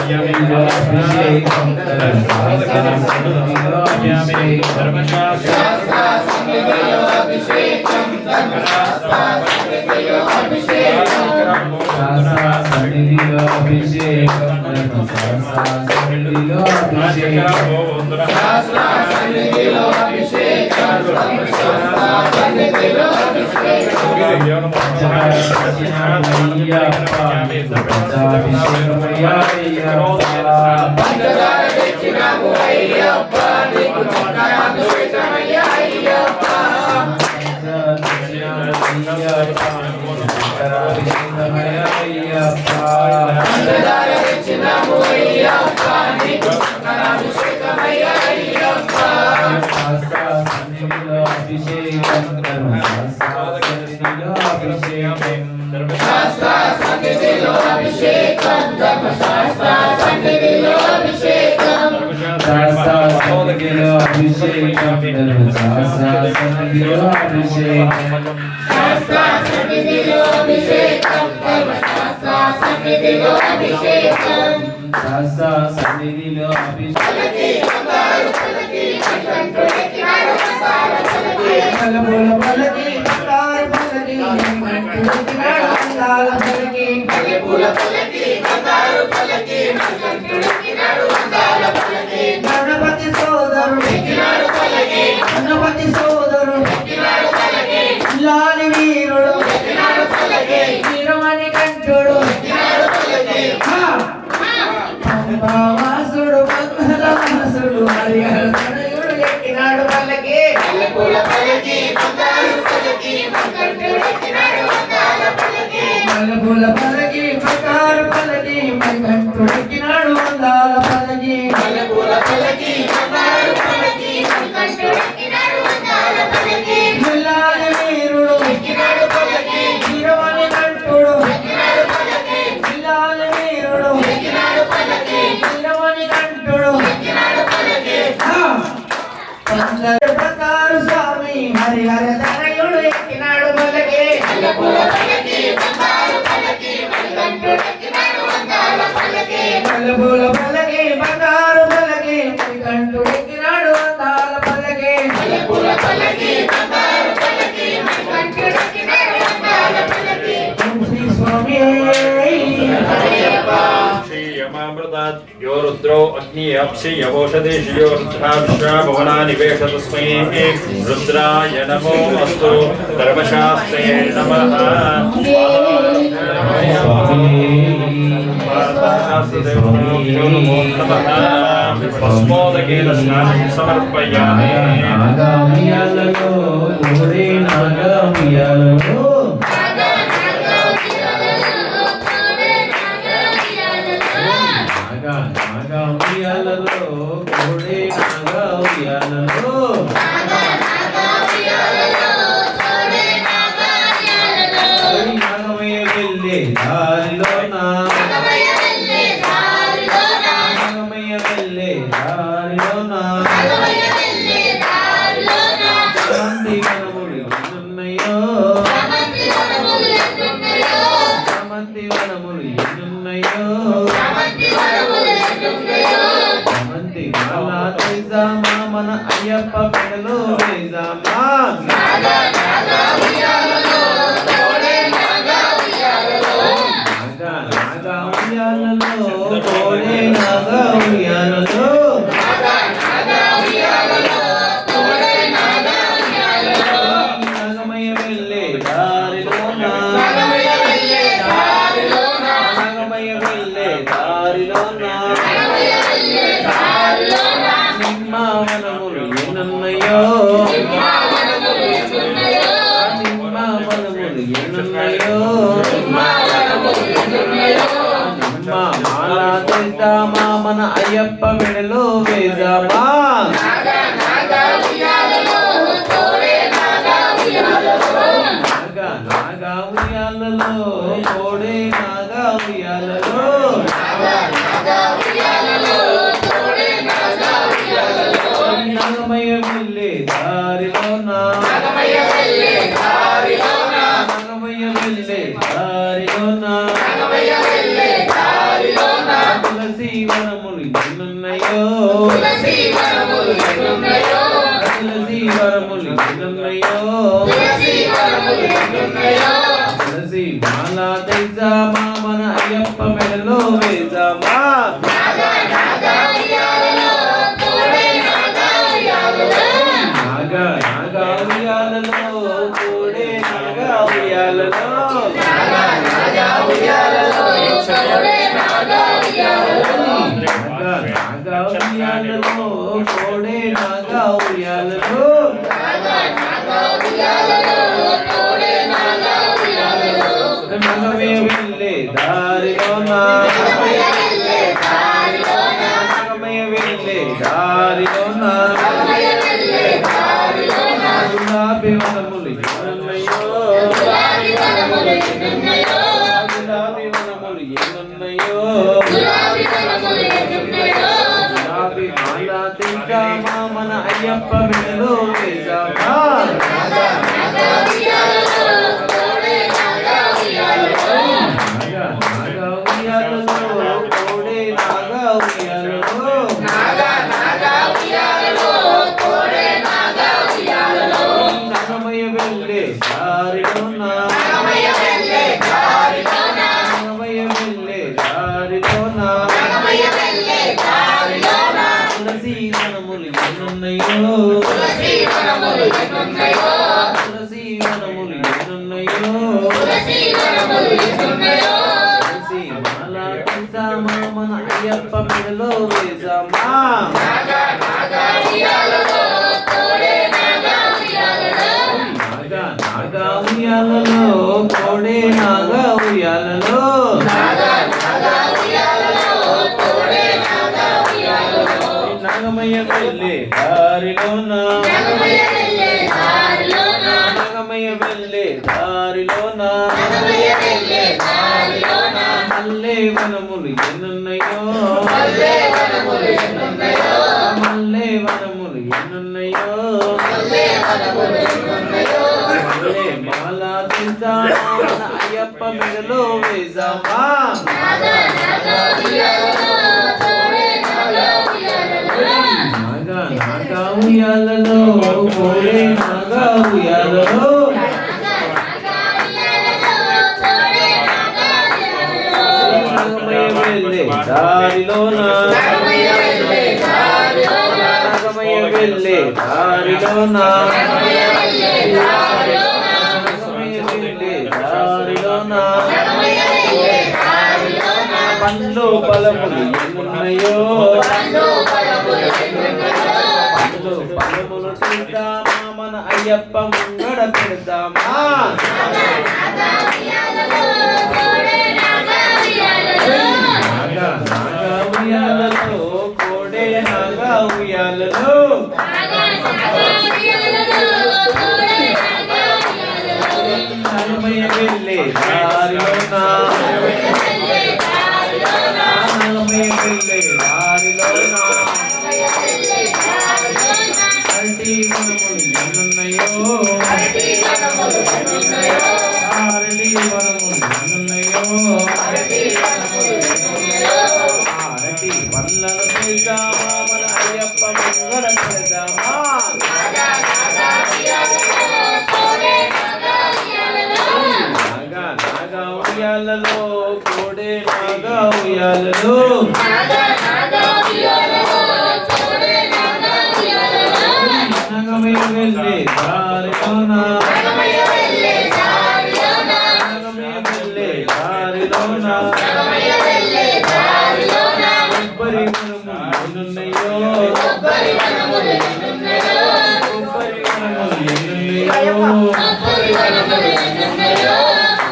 Ayo అభిషేకం గణపతి సోదరు లాలి వీరుడు వీరమణి కంఠుడు పంబావాసుడు పంగలవాసుడు హరిహర తనయుడు ఎక్కినాడు పల్లకి మల్లెపూల పల్లకి బంగారు పల్లకి మణికంఠుడు ఎక్కినాడు అందాల పల్లకి లాలి వీరుడు వీరమణి కంఠుడు లాలి వీరుడు వీరమణి కంఠుడు బంగారు స్వామి హరిహర తనయుడు ఎక్కినాడు పల్లకి మల్లెపూల పల్లకి బంగారు పల్లకి మణికంఠుడు ఎక్కినాడు అందాల పల్లకి శ్రీ స్వామి यो रुद्रो अग्नि अक्षयवोषधेशयो रुद्राभिषा निवेश तस्मै रुद्राय नमो अस्तु धर्मशास्त्रे नमः भस्मोदकेन स्नानं समर्पयामि మన అయ్యప్ప పెడలో వేజామా నాగా ఉయ్యాలలో కోడే నాగా ఉయ్యాలలో నాగమయ్య వెళ్ళే దారిలోన నాగమయ్య వెళ్ళే దారిలోన నిమ్మవనములు ఎన్నున్నాయో మన అయ్యప్ప మెడలో వేజామా నాగా ఉయ్యాలలో కోడే నాగా ఉయ్యాలలో నాగమయ్య వెళ్ళే దారిలోన తులసి తులసి వనములు ఎన్నున్నయో తులసి వరములు ఎన్నున్నయో తులసి వనములు ఎన్నున్నయో తులసి మాల తెచ్చామా మన అయ్యప్ప మెడలో వేసామా నాగా నాగా ఉయ్యాలలో తోడే నాగా ఉయ్యాలలో నాగా నాగా ఉయ్యాలలో తోడే నాగా ఉయ్యాలలో నాగా నాగా ఉయ్యాలలో తోడే నాగా ఉయ్యాలలో నాగా నాగా ఉయ్యాలలో తోడే నాగా ఉయ్యాలలో నాగా నాగా ఉయ్యాలలో తోడే నాగా ఉయ్యాలలో నగమే వెళ్ళే దారిలోన నగమయ వెళ్ళే దారిలోన నగమయ వెళ్ళే దారిలోన నగమయ వెళ్ళే దారిలోన గులాబీ వనములు ఎన్నున్నయో గులాబీ వనములు ఎన్నున్నయో గులాబీ వనములు ఎన్నున్నయో గులాబీ వనములు ఎన్నున్నయో గులాబీ మాల తెచ్చామా మన అయ్యప్ప మెడలో వేసామా నాగా నాగా ఉయ్యాలలో తోడే నాగా ఉయ్యాలలో నాగా నాగా ఉయ్యాలలో తోడే నాగా ఉయ్యాలలో నాగా నాగా ఉయ్యాలలో తోడే నాగా ఉయ్యాలలో నగమయ వెళ్ళే దారిలోన నగమయ వెళ్ళే దారిలోన నగమయ వెళ్ళే దారిలోన నగమయ వెళ్ళే దారిలోన తులసి వనములు ఎన్నున్నయో తులసి వనములు ఎన్నున్నయో తులసి వనములు ఎన్నున్నయో తులసి వనములు ఎన్నున్నయో తులసి మాల తెచ్చామా మన అయ్యప్ప మెడలో వేసామా నాగా నాగా ఉయ్యాలలో తోడే నాగా ఉయ్యాలలో నాగా నాగా ఉయ్యాలలో తోడే నాగా ఉయ్యాలలో నాగా నాగా ఉయ్యాలలో తోడే నాగా ఉయ్యాలలో నగమయ వెళ్ళే దారిలోన నగమయ వెళ్ళే దారిలోన నగమయ వెళ్ళే దారిలోన నగమయ వెళ్ళే దారిలోన మల్లె వనములు ఎన్నున్నయో మల్లె వనములు ఎన్నున్నయో మల్లె వనములు ఎన్నున్నయో మల్లె వనములు ఎన్నున్నయో మల్లె మాల తెచ్చామా మన అయ్యప్ప మెడలో వేసామా నాగా నాగా ఉయ్యాలలో తోడే నాగా ఉయ్యాలలో నాగా నాగా ఉయ్యాలలో కోడే నాగా ఉయ్యాలలో నాగా నాగా ఉయ్యాలలో తోడే నాగా ఉయ్యాలలో నగమయ వెళ్ళే దారిలోన నగమయ వెళ్ళే దారిలోన నగమయ వెళ్ళే దారిలోన నగమయ వెళ్ళే దారిలోన నగమయ వెళ్ళే దారిలోన నగమయ వెళ్ళే దారిలోన పండ్లు ఫలములు ఎన్నున్నయో పండ్లు ఫలములు ఎన్నున్నయో పండ్లు ఫలములు తింటామా మన అయ్యప్ప ముంగడ పెడతామా నాగా నాగా ఉయ్యాలలో తోడే నాగా ఉయ్యాలలో నాగా నాగా ఉయ్యాలలో కోడే నాగా ఉయ్యాలలో నాగా నాగా ఉయ్యాలలో తోడే నాగా ఉయ్యాలలో నగమయ వెళ్ళే దారిలోన నగమయ వెళ్ళే దారిలోన నగమయ వెళ్ళే దారిలోన నగమయ వెళ్ళే దారిలోన అరటి వనములు ఎన్నున్నయో అరటి వనములు ఎన్నున్నయో అరటి వనములు ఎన్నున్నయో అరటి వనములు ఎన్నున్నయో అరటి పళ్ళను చేద్దామా మన అయ్యప్ప ముంగడ పెడదామా నాగా నాగా ఉయ్యాలలో తోడే నాగా ఉయ్యాలలో నాగా నాగా ఉయ్యాలలో కోడే నాగా ఉయ్యాలలో నాగా నాగా ఉయ్యాలలో తోడే నాగా ఉయ్యాలలో నగమయ వెళ్ళే దారిలోన నగమయ వెళ్ళే దారిలోన నగమయ వెళ్ళే దారిలోన నగమయ వెళ్ళే దారిలోన కొబ్బరి వనములు ఎన్నున్నయో కొబ్బరి వనములు ఎన్నున్నయో కొబ్బరి వనములు ఎన్నున్నయో కొబ్బరి వనములు ఎన్నున్నయో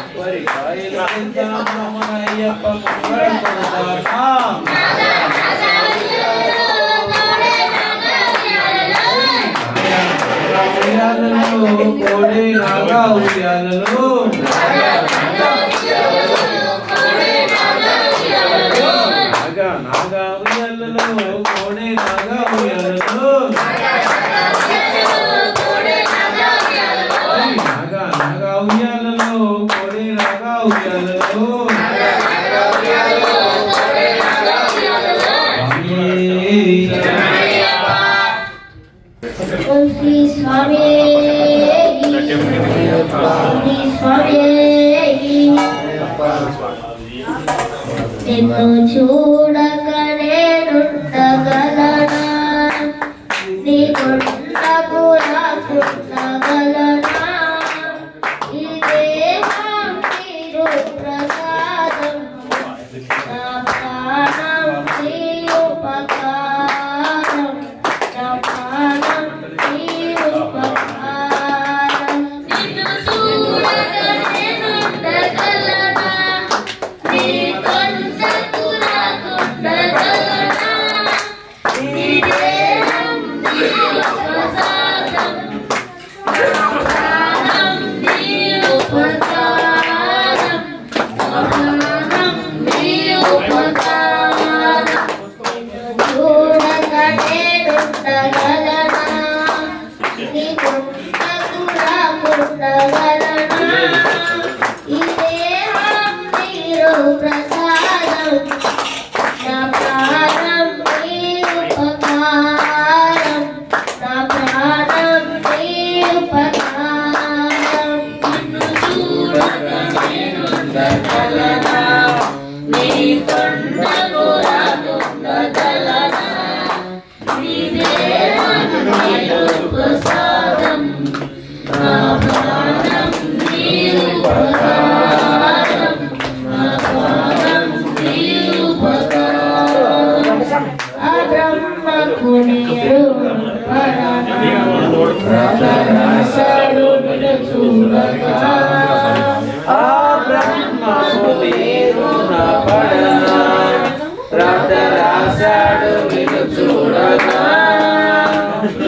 కొబ్బరి కాయలు తింటామా మన అయ్యప్ప ముంగడ పెడదామా నాగా నాగా ఉయ్యాలలో తోడే నాగా ఉయ్యాలలో ఉయ్యాలలో కోడే నాగా ఉయ్యాలలో నాగా నాగా ఉయ్యాలలో తోడే నాగా ఉయ్యాలలో నాగా నాగా ఉయ్యాలలో కోడే నాగా ఉయ్యాలలో నాగా నాగా ఉయ్యాలలో తోడే నాగా ఉయ్యాలలో నాగా నాగా ఉయ్యాలలో కోడే నాగా ఉయ్యాలలో నాగా నాగా ఉయ్యాలలో తోడే నాగా ఉయ్యాలలో స్వామియే స్వామి స్వామి నిన్ను చూడక నేనుండగలనా నీ కొండకు రాకుండగలనా ఈ దేహం నీరు ప్రసాదం నా ప్రాణం నీ ఉపకారం నా ప్రాణం నీ ఉపకారం నిన్ను చూడక నేనుండగలనా నీ కొండకు రాకుండగలనా నీ దేహం నీ ఉపకారం నా ప్రాణం నీ ఉపకారం నా ప్రాణం నీ ఉపకారం చూడక నేనుండగలనా నీ కొండకు రాకుండగలనా ఈ దేహం నీరు ప్రసాదం నా ప్రాణం నీ ఉపకారం నా ప్రాణం నీ ఉపకారం నిన్ను చూడక నేనుండగలనా నీ కొండకు రాకుండగలనా నీ దేహం నీరు ప్రసాదం నా ప్రాణం నీ ఉపకారం నా ప్రాణం నీ ఉపకారం ఆ బ్రహ్మకు నీరు పరమశరుడు చూడగా ఆ బ్రహ్మకు నీరున పడనా రాశాడు విను చూడగా ఈ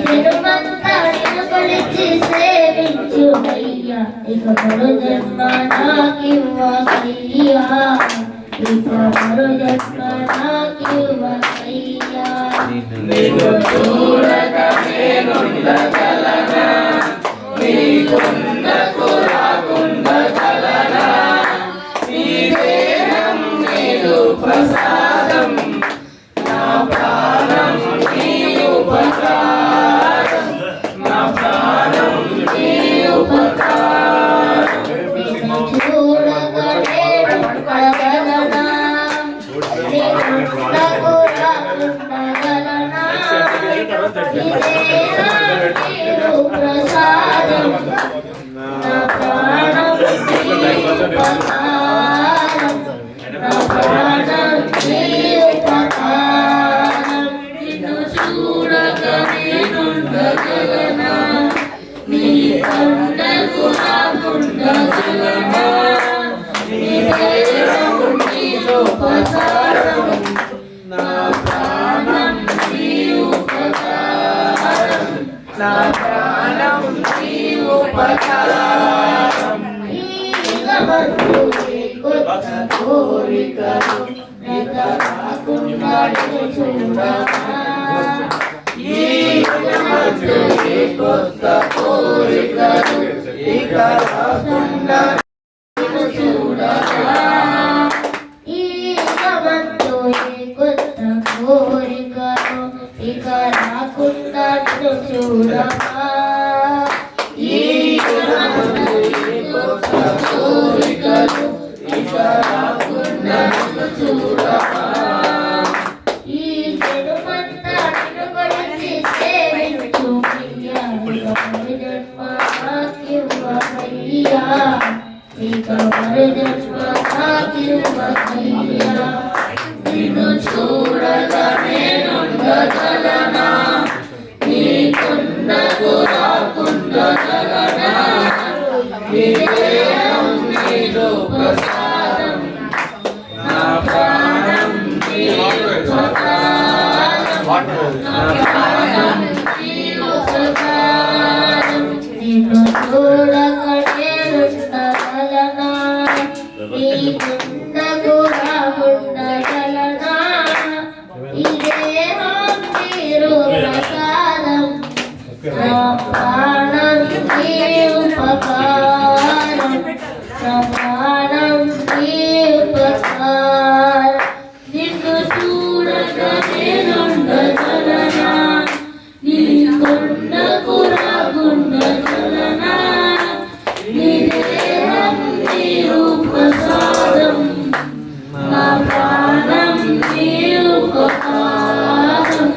జన్మంతా నిన్ను కొలిచి సేవించుమయ్యా ఇక మరో జన్మ నాకివ్వకయ్యా ఇక మరో జన్మ నాకివ్వకయ్యా నిన్ను చూడక నేనుండగలనా నీ కొండకు రాకుండగలనా నీ దేహం నీరు ప్రసాదం నా ప్రాణం నీ ఉపకారం నా ప్రాణం నీ ఉపకారం నిన్ను చూడక నేనుండగలనా నీ కొండకు రాకుండగలనా ఈ దేహం నీరు ప్రసాదం నా ప్రాణం నీ ఉపకారం నా ప్రాణం నీ ఉపకారం నిన్ను చూడక నేనుండగలనా నీ కొండకు రాకుండగలనా నీ దేహం నీరు ఉపకారం నా ప్రాణం నీ ఉపకారం నా ప్రాణం నీ ఉపకారం ఈ జగమందు ఏ కొత్త కోరికలు నెల రాకుండా చూడగా ఈ జగమందు ఏ కొత్త కోరికలు ఇక రాకుండా చూడగా ఈ జగమందు ఏ కొత్త కోరికలు ఇక రాకుండా చూడగా ఈ జగమందు ఏ కొత్త కోరికలు ఇక రాకుండా చూడగా ఈ జన్మంతా నిన్ను కొలిచి సేవించుమయ్యా ఇక మరు జన్మ నాకివ్వకయ్యా ఇక మరు జన్మ నాకివ్వకయ్యా నిన్ను చూడగా నేనుండగలనా నీ కొండకు రాకుండగలనా నీ దేహం నీరు ప్రసాదం నా ప్రాణం నీ ఉపకారం నా ప్రాణం నీ ఉపకారం నిన్ను చూడక నేనుండగలనా నీ కొండకు రాకుండగలనా ఈ దేహం నీరు ప్రసాదం నా ప్రాణం నీ ఉపకారం నా ప్రాణం నీ ఉపకారం నిన్ను చూడక నేనుండగలనా నీ కొండకు రాకుండగలనా నా ప్రాణం నీవు ఉపకారం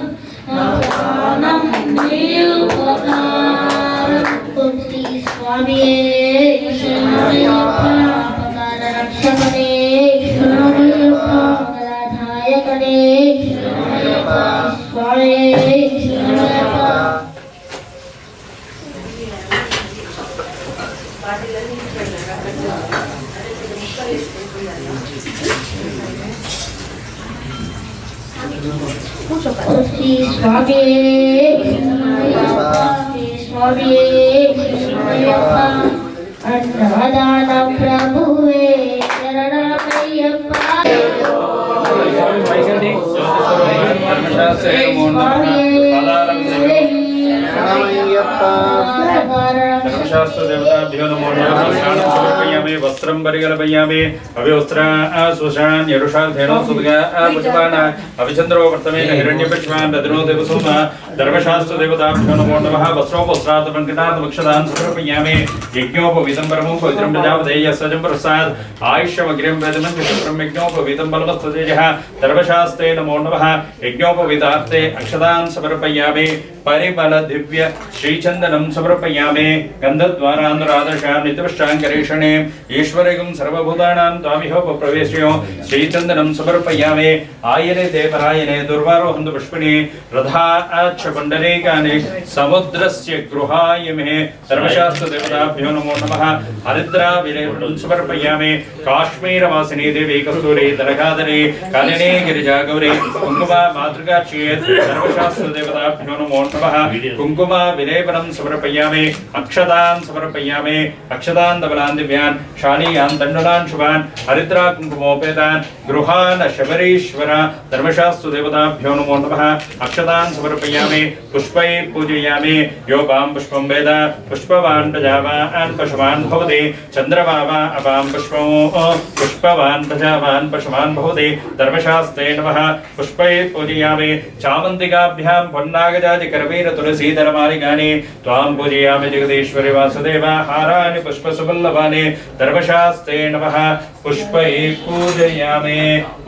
నా ప్రాణం నీవు ఉపకారం ఓం శ్రీ స్వామియే శరణమయ్యప్ప అపకార రక్షకనే శరణమయ్యప్ప మంగళదాయకనే శరణమయ్యప్ప స్వామియే శరణమయ్యప్ప శ్రీ స్వామియే శరణమయ్యప్ప అన్నదాన ప్రభువే శరణమయ్యప్ప धर्मशास्त्र देवताभ्यो नमो नमः समर्पयामि वस्त्रं परिकल्पयामि अभिवस्त्र सुशान् यरुषाधेनो सुभगा पुष्पान् अभिचन्द्रो वर्तमेन हिरण्यपुष्पान् ददनो देवसोम धर्मशास्त्र देवताभ्यो नमो नमः वस्त्रोपवस्त्रात् पंकितात् वक्षदान् समर्पयामि यज्ञोपवीतं परमं पवित्रं प्रजापतेय सजं प्रसाद आयुष्यमग्र्यं वेदनं विष्णुं यज्ञोपवीतं बलवस्ततेजः धर्मशास्त्रे नमो नमः यज्ञोपवीतार्थे अक्षदान् समर्पयामि परिमल दिव्य श्रीचंदनं समर्पयामि गंधद्वारानुराधशां नित्यपुष्टाङ्करेषणे ईश्वरगं सर्वभूतानां त्वामिहोपप्रवेश्यो श्रीचंदनं समर्पयामि आयने देवरायने दुर्वारोहन्तु पुष्पिणे रथा आच्छकुण्डलीकानि समुद्रस्य गृहाय मे धर्मशास्त्र देवताभ्यो नमो नमः हरिद्राविलेपनं समर्पयामि काश्मीरवासिनी देवी कस्तूरी दरगाधरी कालिनी गिरिजा गौरी कुङ्कुमा मातृका चेत् धर्मशास्त्र देवताभ्यो नमो नमः कुङ्कुमा विलेपनं समर्पयामि अक्षतान् समर्पयामि अक्षतान् धवलान् दिव्यान् शालीयान् दण्डनान् शुभान् हरिद्रा कुङ्कुमोपेतान् गृहान् शबरीश्वर धर्मशास्त्र देवताभ्यो नमो नमः अक्षतान् समर्पयामि पुष्पै पूजयामि यो वां पुष्पं वेद पुष्पवान् प्रजावान् पशुमान् भवति चन्द्रमा वा अपां पुष्पवान् प्रजावान् पशुमान् भवति धर्मशास्त्रे नमः पुष्पै पूजयामि चामन्तिकाभ्यां पन्नागजाति करवीर तुलसीधर मालिकानि त्वां पूजयामि जगदीश्वरि वासुदेव हाराणि पुष्पसुवल्लभानि धर्मशास्त्रे नमः पुष्पै पूजयामि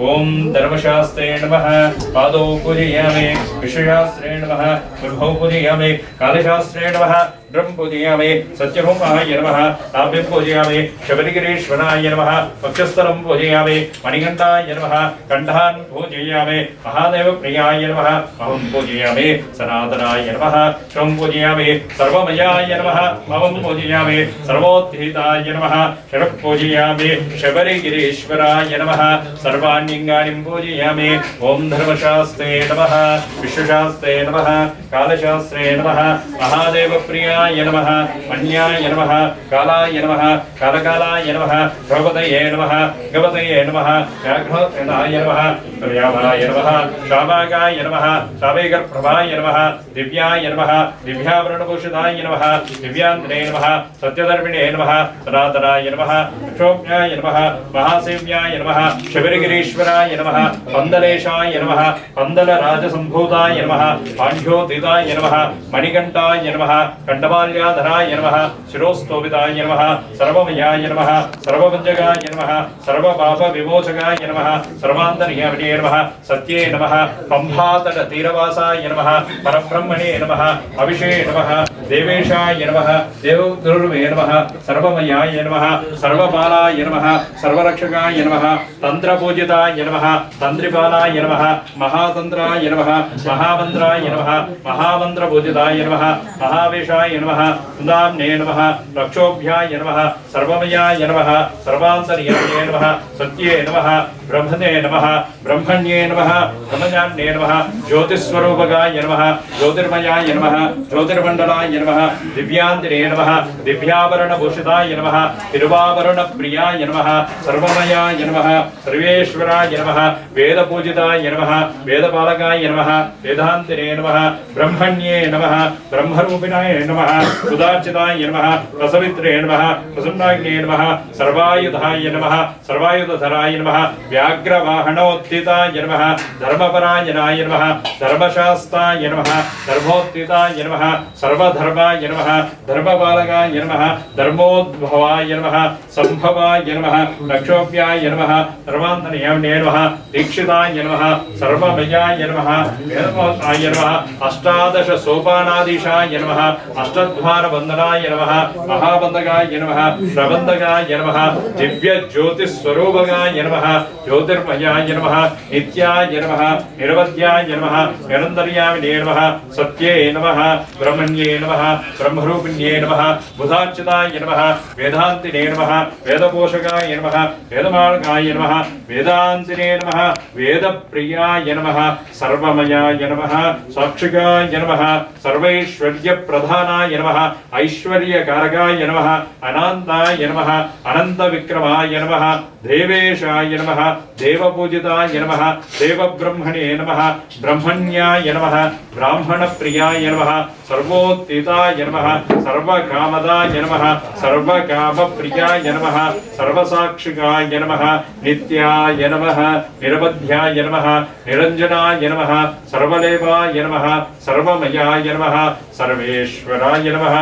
ओम धर्मशास्त्रे नमः पादौ पूजयामि विश्वशास्त्रे नमः विभौ पूजयामि कालशास्त्रे नमः ब्रह्म पूजयामि सत्यभूमाय नमः ताभ्यं पूजयामि शबरिगिरीश्वराय नमः वक्षस्थलं पूजयामि मणिकण्ठाय नमः कण्ठान् पूजयामि महादेवप्रियाय नमः महं पूजयामि सनातनाय नमः शं पूजयामि सर्वमयाय नमः महं पूजयामि सर्वोत्थिताय नमः षडः पूजयामि शबरिगिरीश्वराय नमः सर्वाण्यङ्गानि पूजयामि ओम धर्मशास्त्रे नमः विश्वशास्त्रे नमः कालशास्त्रे नमः महादेवप्रियाय नमः मन्याय नमः कालाय नमः कालकालाय नमः द्रौपदये नमः गवतये नमः व्याघ्रोत्तराय नमः पर्यावराय नमः शावागाय नमः शावेगप्रभाय नमः दिव्याय नमः दिव्याभरणभूषिताय नमः दिव्यान्तरे नमः सत्यधर्मिणे नमः सनातनाय नमः क्षोभ्याय नमः महासेव्याय नमः शबरिगिरीश्वराय नमः पंदलेशाय नमः पंदलराजसम्भूताय नमः पाण्ड्योतिताय नमः मणिकण्ठाय नमः कंडमाल्याधराय नमः शिरोस्तोभिताय नमः सर्वमयाय नमः सर्वभुजगाय नमः सर्वपापविमोचकाय नमः सर्वान्तर्यामिने नमः सत्ये नमः पंभातटतीरवासाय नमः परब्रह्मणे नमः अभिषे नमः देवेशाय नमः देवगुरुवे नमः सर्वमयाय नमः सर्वपालाय नमः सर्वरक्षकाय नमः तंत्रपूजिताय नमः तंत्रिपालाय नमः महातंत्राय नमः महामंत्राय नमः महामंत्रपूजिताय नमः महावेशाय नमः सुदाम्ने नमः रक्षोभ्याय नमः सर्वमयाय नमः सर्वान्तर्यामिने नमः सत्ये नमः ब्रह्मणे नमः ब्रह्मण्ये नमः ब्रह्मज्ञाने नमः ज्योतिस्वरूपकाय नमः ज्योतिर्मयाय नमः ज्योतिर्मण्डलाय नमः दिव्यान्तरे नमः दिव्याभरणभूषिताय नमः तिरुवाभरणप्रियाय नमः सर्वमयाय नमः सर्वेश्वराय नमः वेदपूजिताय नमः वेदपालकाय नमः वेदान्तरे नमः ब्रह्मण्ये नमः ब्रह्मरूपिणाय नमः सुदार्चिताय नमः प्रसवित्रे नमः प्रसन्नाग्ने नमः सर्वायुधाय नमः सर्वायुधधराय नमः व्याघ्रवाहनोत्थिताय नमः धर्मपरायणाय नमः धर्मशास्त्राय नमः धर्मोत्थिताय नमः सर्वधर्माय नमः धर्मपालकाय नमः धर्मोद्भवाय नमः संभवाय नमः रक्षोभ्याय नमः सर्वान्तर्यामिने नमः दीक्षिताय नमः सर्वमयाय नमः वेदमोत्ताय नमः अष्टादश सोपानाधीशाय नमः अष्टद्वारवन्दनाय नमः महाबन्धकाय नमः प्रबन्धकाय नमः दिव्य ज्योतिस्वरूपकाय नमः ज्योतिर्मयाय नमः नित्याय नमः निरवध्याय नमः निरन्तर्यामिने नमः सत्ये नमः ब्रह्मण्ये नमः ब्रह्मरूपिण्ये नमः बुधार्चिताय नमः वेदान्तिने नमः वेदपोषकाय नमः वेदमार्गाय नमः वेदान्तिने नमः वेदप्रियाय नमः सर्वमयाय नमः साक्षिकाय नमः सर्वैश्वर्यप्रधानाय नमः ऐश्वर्यकारकाय नमः अनन्ताय नमः अनन्तविक्रमाय नमः देवेशाय नमः देवपूजिताय नमः देवब्रह्मणे नमः ब्रह्मण्याय नमः ब्राह्मणप्रियाय नमः सर्वोत्थिताय नमः सर्वकामदाय नमः सर्वकामप्रियाय नमः सर्वसाक्षिकाय नमः नित्याय नमः निरवध्याय नमः निरञ्जनाय नमः सर्वलेवाय नमः सर्वमयाय नमः सर्वेश्वराय नमः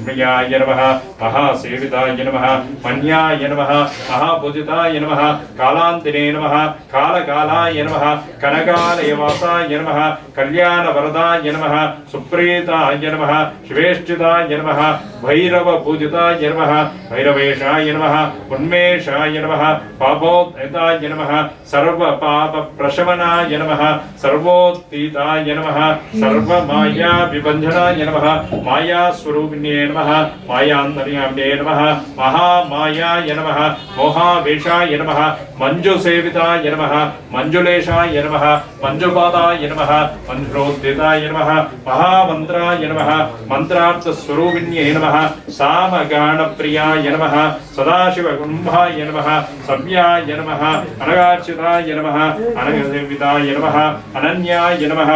प्रियाय नमः महासेविताय नमः मन्याय नमः महापूजिताय नमः कालान्तिने नमः कालकालाय नमः कनकालयवासाय नमः कल्याणवरदाय नमः सुप्रीताय नमः शिवेष्टिताय नमः भैरवपूजिताय नमः भैरवेशाय नमः उन्मेषाय नमः पापोत्थिताय नमः सर्वपापप्रशमनाय नमः सर्वोत्थिताय नमः सर्वमायाविभञ्जनाय नमः मायास्वरूपिण्ये नमः मायान्तर्यामिने नमः महामायाय नमः मोहावेशाय नमः मञ्जुसेविताय नमः मञ्जुलेशाय नमः मञ्जुपादाय नमः मन्त्रोत्थिताय नमः महामन्त्राय नमः मन्त्रार्थस्वरूपिण्ये नमः सामगानप्रियाय नमः सदाशिवकुम्भाय नमः सव्याय नमः अनगार्चिताय नमः अनगसेविताय नमः अनन्याय नमः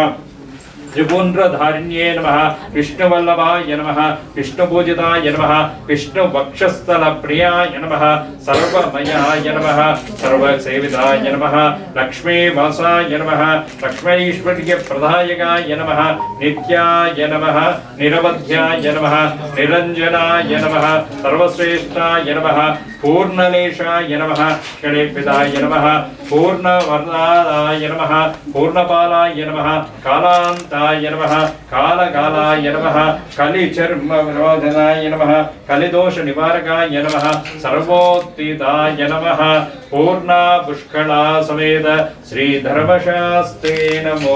त्रिपुण्ड्रधारिण्ये नमः विष्णुवल्लभाय नमः विष्णुपूजिताय नमः विष्णुवक्षस्थलप्रियाय नमः सर्वमयाय नमः सर्वसेविताय नमः लक्ष्मीवासाय नमः लक्ष्मीश्वर्यप्रदायकाय नमः नित्याय नमः निरवध्याय नमः निरञ्जनाय नमः सर्वश्रेष्ठाय नमः पूर्णलेशाय नमः क्षणेपिताय नमः पूर्णवरदाय नमः पूर्णपालाय नमः कालान्ताय नमः कालकालाय नमः कलिचर्मविरोधनाय नमः कलिदोषनिवारकाय नमः सर्वोत्थिताय नमः पूर्णा पुष्कला समेत श्रीधर्मशास्त्रे नमो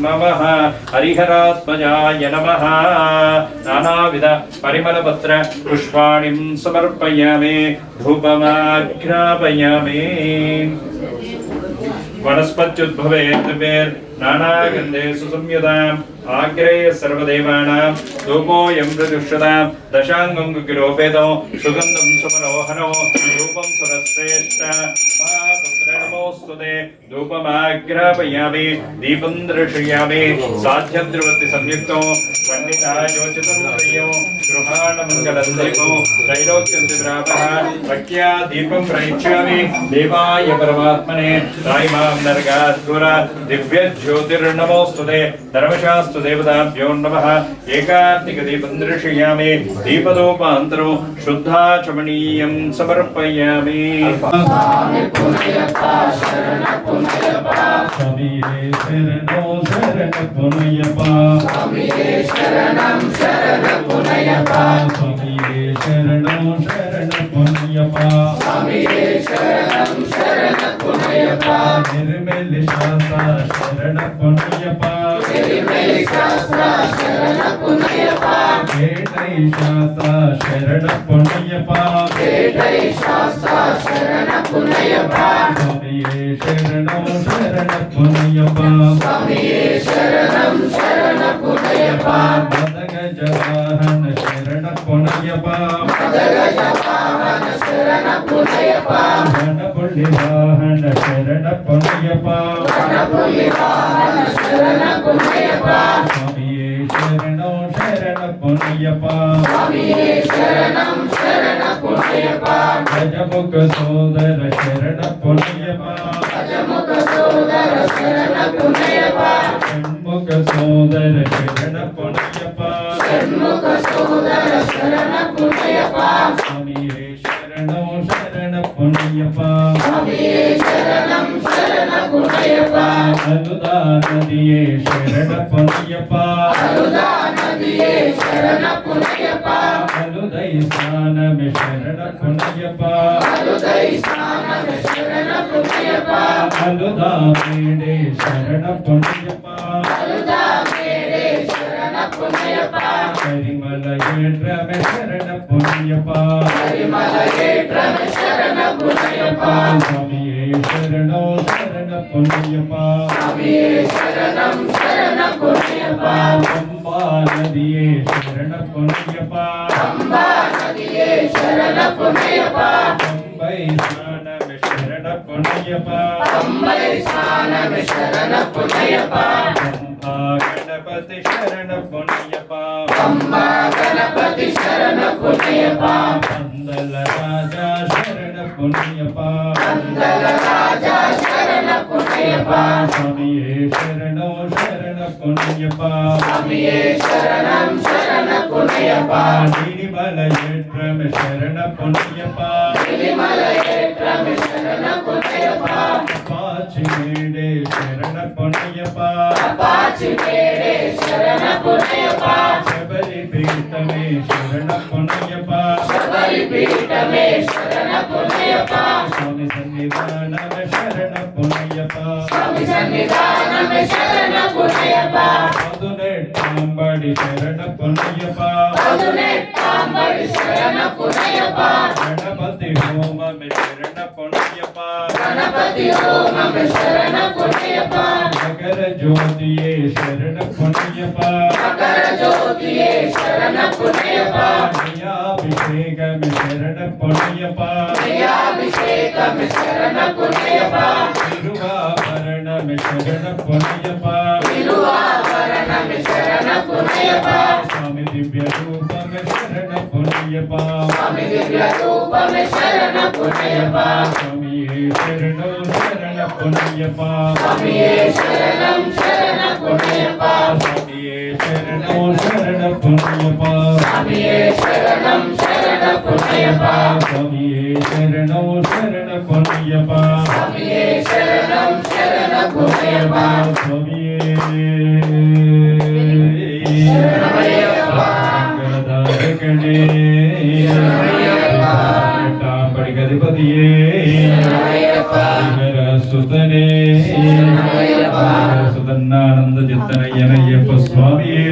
नमः हरिहरात्मजाय नमः नानाविध परिमलपत्र पुष्पाणिं समर्पयामि धूपमाघ्रापयामि वनस्पत्युद्भवे नानागन्धेषु संयुताम् आग्रेय सर्वदेवानां धूपोऽयं प्रदुष्यतां दशाङ्गं कुकिलोपेतो सुगन्धं सुमनोहनो धूपं सुरश्रेष्ठ महापुत्रनमोऽस्तुते धूपमाग्रापयामि दीपं दर्शयामि साध्यद्रवति संयुक्तो पण्डितायोचितं प्रियो गृहाणमङ्गलं दीपो त्रैलोक्यन्तिप्रापः भक्त्या दीपं प्रयच्छामि देवाय परमात्मने रायमां नरकाद्दूर दिव्यज्योतिर्नमोऽस्तुते धर्मशास्त्र देवताभ्यो नमः एकार्तिकदीपं दर्शयामि दीपदोपान्तरो शुद्धाचमनीयं समर्पयामि स्वामी शरणो शरण पुनयपा स्वामी शरणं शरण पुनयपा स्वामी शरणो शरण पुनयपा स्वामी शरणं शरण पुनयपा निर्मल शास्त्र शरण पुनयपा निर्मल शास्त्र शरण पुनयपा केटै शास्त्र शरण पुनयपा केटै शास्त्र शरण पुनयपा स्वामी शरणो शरण पुनयपा स्वामी शरणं शरण पुनयपा मदगजवाहन शरण पुनयपा मदगजवाहन शरण पुनयपा गणपुलिवाहन शरण पुनयपा गणपुलिवाहन शरण पुनयपा स्वामी शरणो शरण पुनयपा स्वामी शरणं शरण पुनयपा गजमुख सोदर शरण पुनयपा పంచముఖ సోదర శరణ పుణ్యప షణ్ముఖ సోదర శరణ పుణ్యప షణ్ముఖ సోదర శరణ పుణ్యప స్వామియే శరణం శరణ పుణ్యప స్వామియే శరణం శరణ పుణ్యప అలుదా నదియే శరణ పుణ్యప అలుదా నదియే శరణ పుణ్యప అలుదై స్నానమే శరణ పుణ్యప అలుదై స్నానమే శరణ పుణ్యప అలుదా మేడే శరణ పుణ్యప అలుదా మేడే శరణ పుణ్యప పరిమళ ఏడ్రమే శరణ పుణ్యప పరిమళ ఏట్రమే శరణ పుణ్యప స్వామియే శరణం శరణ పుణ్యప స్వామియే శరణం శరణ పుణ్యప పంబా నదియే శరణ పుణ్యప అంబా నదియే శరణ పుణ్యప పంబై స్నానమే శరణ పుణ్యప అంబై స్నానమే శరణ పుణ్యప పంబా గణపతి శరణ పుణ్యప అంబా గణపతి శరణ పుణ్యప పందల రాజా శరణ పుణ్యప అందల రాజా శరణ పుణ్యప స్వామియే శరణం శరణ పుణ్యప స్వామియే శరణం శరణ పుణ్యప నిర్మల ఏట్రమే శరణ పుణ్యప తిరుమల ఏట్రమే శరణ పుణ్యప పాచి మేడే శరణ పుణ్యప అపాచి మేడే శరణ పుణ్యప శబరి పీఠమే శరణ పుణ్యప శబరి పీఠమే శరణ పుణ్యప స్వామి సన్నిధానమే శరణ పుణ్యప స్వామి సన్నిధానమే శరణ పుణ్యప పదునెట్టాంబడి శరణ పుణ్యప పదునెట్టాంబడి శరణ పుణ్యప గణపతి హోమమే శరణ పుణ్యప గణపతి హోమమే శరణ పుణ్యప మకర జ్యోతియే శరణ పుణ్యప మకర జ్యోతియే శరణ పుణ్యప ప్రియాభిషేకమే శరణ పుణ్యప ప్రియాభిషేకమే శరణ పుణ్యప తిరువాభరణమే శరణ పుణ్యప తిరువాభరణమే శరణ పుణ్యప స్వామి దివ్య రూపమే శరణ పుణ్యప స్వామి దివ్య రూపమే శరణ పుణ్యప స్వామియే శరణం శరణ పుణ్యప స్వామియే శరణం శరణ పుణ్యప స్వామియే శరణం శరణ పుణ్యప స్వామియే శరణం శరణ పుణ్యప స్వామియే శరణం శరణ పుణ్యప స్వామియే శరణం శరణ పుణ్యప స్వామియే శరణమయ్యప్ప. గదారకణే శరణమయ్యప్ప. పడిగధిపతియే శరణమయ్యప్ప. సుతనే శరణమయ్యప్ప. సుతన్నానంద చిత్తనయ్యనయ్యప్ప స్వామియే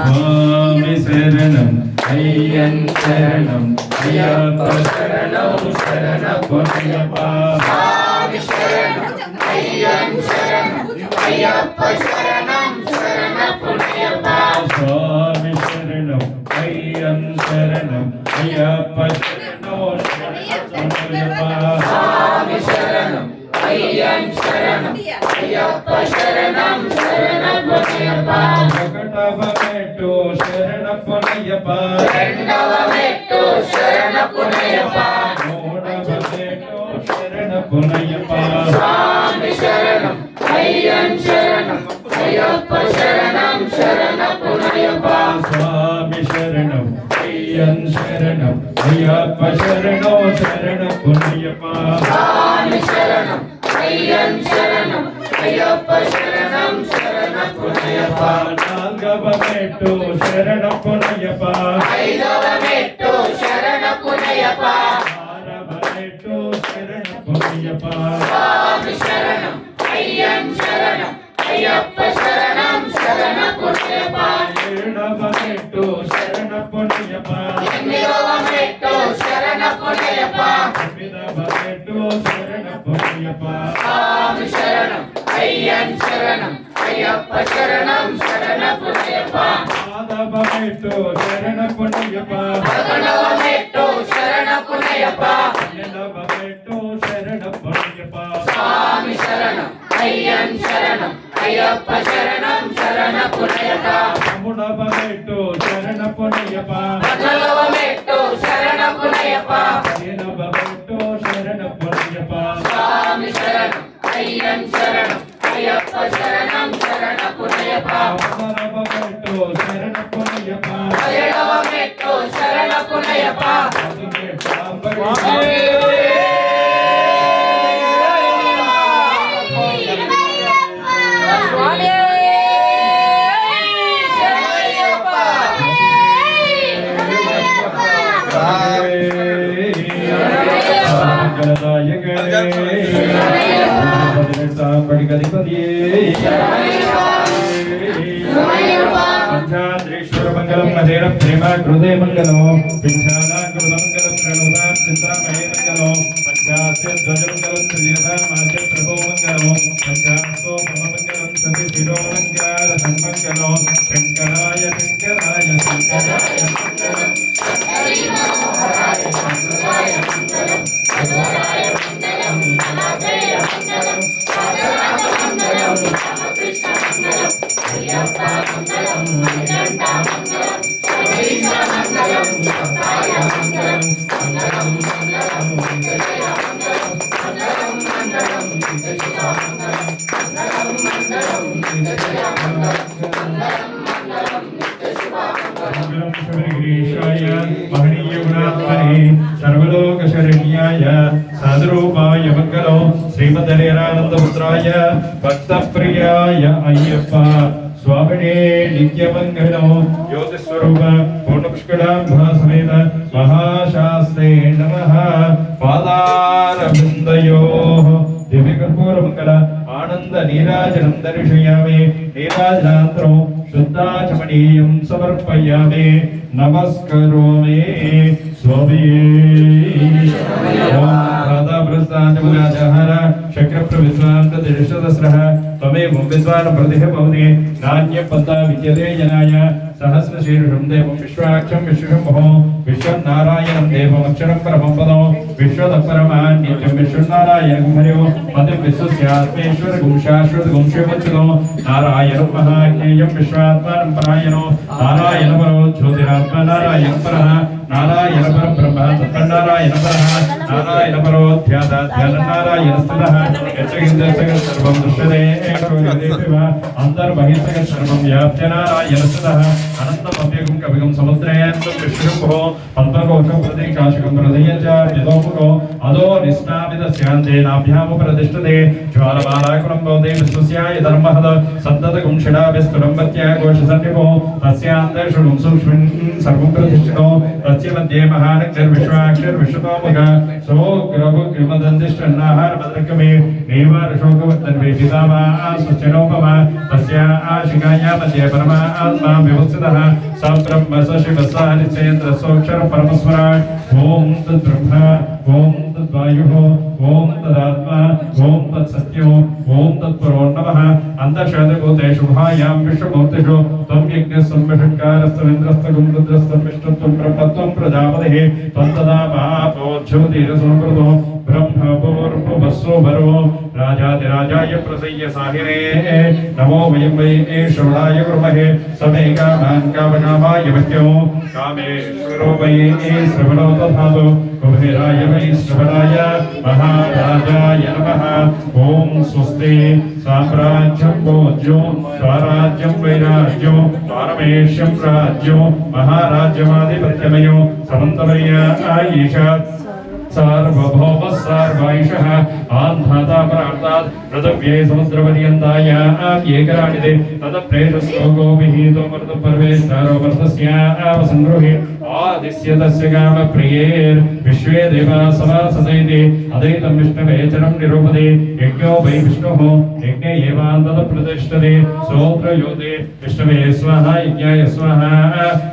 స్వామి శరణం అయ్యన్ శరణం అయ్యప్ప శరణం శరణ పుణ్యప స్వామి శరణం అయ్యన్ శరణం అయ్యప్ప శరణం శరణ పుణ్యప స్వామి శరణం అయ్యన్ శరణం అయ్యప్ప శరణం శరణ పుణ్యప స్వామి శరణం అయ్యన్ శరణం అయ్యప్ప శరణం శరణ పుణ్యప ఒకటవ మెట్టు శరణ పుణ్యప రెండవ మెట్టు శరణ పుణ్యప మూడవ మెట్టు శరణ పుణ్యప స్వామి శరణం అయ్యన్ శరణం అయ్యప్ప శరణం శరణ పుణ్యప స్వామి శరణం అయ్యన్ శరణం అయ్యప్ప శరణం శరణ పుణ్యప స్వామి శరణం అయ్యన్ శరణం అయ్యప్ప శరణం శరణ పుణ్యప నాల్గవ మెట్టు శరణ పుణ్యప ఐదవ మెట్టు శరణ పుణ్యప ఆరవ మెట్టు శరణ పుణ్యప స్వామి శరణం అయ్యన్ శరణం అయ్యప్ప శరణం శరణ పుణ్యప ఏడవ మెట్టు శరణ పుణ్యప ఎనిమిదవ మెట్టు శరణ పుణ్యప తొమ్మిదవ మెట్టు శరణ పుణ్యప స్వామి శరణం అయ్యన్ శరణం అయ్యప్ప శరణం శరణ పుణ్యప పదవ మెట్టు శరణ పుణ్యప 11వ మెట్టు శరణ పుణ్యప 12వ మెట్టు శరణ పుణ్యప స్వామి శరణం అయ్యన్ శరణం అయ్యప్ప శరణం శరణ పుణ్యప 13వ మెట్టు శరణ పుణ్యప 14వ మెట్టు శరణ పుణ్యప 15వ శరణప్పయ్యప్ప స్వామి శరణం అయ్యం శరణం అయ్యప్ప శరణం శరణపునయప్ప శరణప్పయ్యప్ప శరణప్పయ్యప్ప శరణమెట్టు శరణపునయప్ప पंचाद्रेश्वर मंगलम मधेर प्रेम हृदय मंगलो पिंचाला कृत मंगलम प्रणोदान चिंतामहे मंगलो पंचास्य ध्वज मंगलम त्रिजगता मास्य प्रभो मंगलो पंचास्तो मम मंगलम सति शिरो मंगल संमंगलो शंकराय शंकराय शंकराय मंगलम हरि मनोहराय शंकराय मंगलम अघोराय मंगलम अनाथय मंगलम साधनाथ मंगलम रामकृष्ण मंगलम अय्यप्प मंगलम मणिकंठा मंगलम शबरीश मंगलम सत्ताय मंगलम मंगलम मंगलम विजय मंगलम मंगलम मंगलम विजय मंगलम मंगलम मंगलम विजय मंगलम मंगलम मंगलम विजय मंगलम शबरीशाय महनीय गुणात्मने सर्वलोक शरण्याय साधुरूपाय मंगलो श्रीमद्हरेरानंदपुत्राय भक्तप्रियाय अय्यप्प स्वामिने नित्यमंगलो ज्योतिस्वरूप पूर्णपुष्करांभा समेत महाशास्त्रे नमः पादारविन्दयोः दिव्यकर्पूरमङ्गल आनंद नीराजनं दर्शयामि नीराजनान्तरं शुद्धाचमनीयं समर्पयामि नमस्करोमि स्वामी राधाप्रस्थानमुराजहार शक्रप्रविद्वान् प्रतिष्ठदस्रः त्वमेव विद्वान् प्रतिः भवति नान्यं पन्था विद्यते जनाय सहस्रशीर्षं देवं विश्वाक्षं विश्वशम्भो विश्वं नारायणं देवमक्षरं परमं पदो विश्वतपरमान् नित्यं विश्वनारायणं हरियो पतिं विश्वस्यात्मेश्वरगुं शाश्वतगुं शिवच्युतो नारायणं महाज्ञेयं विश्वात्मानं परायणो नारायणपरो ज्योतिरात्मा नारायणपरः नारायणपरब्रह्म तत्तन्नारायणपरः नारायणपरो ध्यानारायणस्ततः यच्चगिन्दस्तगः सर्वं दृश्यते एकशोर्यदेव अन्तर्बहिस्तगः सर्वं व्याप्य नारायणस्ततः अनन्तमप्यगं कविगं समुद्रयन्तं विश्वशम्भो पद्मकोशं प्रतीकाशकं हृदयं च यतोमुखो अधो निष्णामितस्यान्ते नाभ्यामुपरतिष्ठते ज्वालमालाकुलं भवति विश्वस्याय धर्महद सन्ततगुं षडाभिस्तुरम्बत्या घोषसन्निभो तस्यान्तर्षुगुं सूक्ष्मं सर्वं प्रतिष्ठितो तस्य मध्ये महानक्षर विश्वतोमुख सोग्रभुग्रिमदन्तिष्ठन्नाहारभद्रकमे नेवारशोकवर्धन्वेषितामा स्वच्छनोपमा तस्य आशिकाया मध्ये परमा आत्मा व्यवस्थितः स ब्रह्म स शिवः स हरिश्चेन्द्र सोऽक्षर परमस्वरा ॐ तद्ब्रह्म ॐ तद्वायुः ॐ तदात्मा ॐ तत्सत्यो ॐ तत्परो नमः अन्तर्शतभूतेषु भायां विश्वमूर्तिषु त्वं यज्ञस्त्वं रुद्रस्त्वं विष्णुत्वं ब्रह्मत्वं प्रजापतिः त्वं तदा पापो ज्योतिरसंकृतो ब्रह्मपूर्ववस्सोभरो राजाधिराजाय प्रसय्य साहिरे नमो वयं वै श्रवणाय कुर्महे समे कामान् कामकामाय मह्यो कामेश्वरो वै श्रवणो दधातु कुबेराय वै श्रवणाय महाराजाय नमः ॐ स्वस्ति साम्राज्यं भोज्यो स्वराज्यं वैराज्यो पारमेश्यं राज्यो महाराज्यमाधिपत्यमयो समन्तमय आयीषात् सार्वभौम सार्वायुषः आन्धाता परार्तात् पृथिव्यै समुद्रपर्यन्ताय एकराणिते तदप्रेषस्तो गोभिः पर्वेष्टारो वर्तस्यावसङ्गृहे आदिस्य तस्य कामप्रियेर् विश्वे देवा सभासदैति अदैतं विष्णुवेचनं निरूपते यज्ञो वै विष्णुः यज्ञे एवान्ततप्रतिष्ठते सोऽत्रयोते विष्णवे स्वाहा यज्ञाय स्वाहा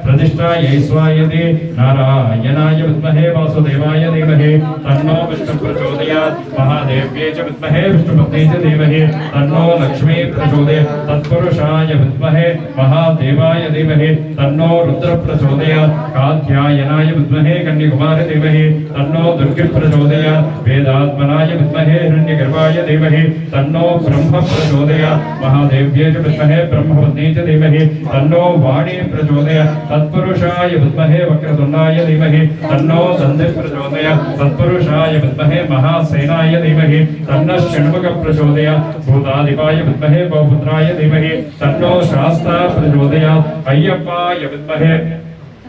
प्रतिष्ठायै स्वायते नारायणाय विद्महे वासुदेवाय धीमहि तन्नो विष्णु प्रचोदयात् महादेव्यै च विद्महे विष्णुपत्न्यै च धीमहि तन्नो लक्ष्मी प्रचोदयात् तत्पुरुषाय विद्महे महादेवाय धीमहि तन्नो रुद्र प्रचोदयात् कात्यायनाय विद्महे कन्याकुमारी धीमहि तन्नो दुर्गे प्रचोदयात् वेदात्मनाय विद्महे हिरण्यगर्भाय धीमहि तन्नो ब्रह्म प्रचोदयात् महादेव्यै च विद्महे ब्रह्मपत्नी च धीमहि तन्नो वाणी प्रचोदयात् तत्पुरुषाय विद्महे वक्रतुण्डाय धीमहि तन्नो दन्ति प्रचोदयात् तत्पुरुषाय विद्महे महासेनाय धीमहि तन्नः षण्मुख प्रचोदयात् भूताधिपाय विद्महे बहुपुत्राय धीमहि तन्नो शास्ता प्रचोदयात् अय्यप्पाय विद्महे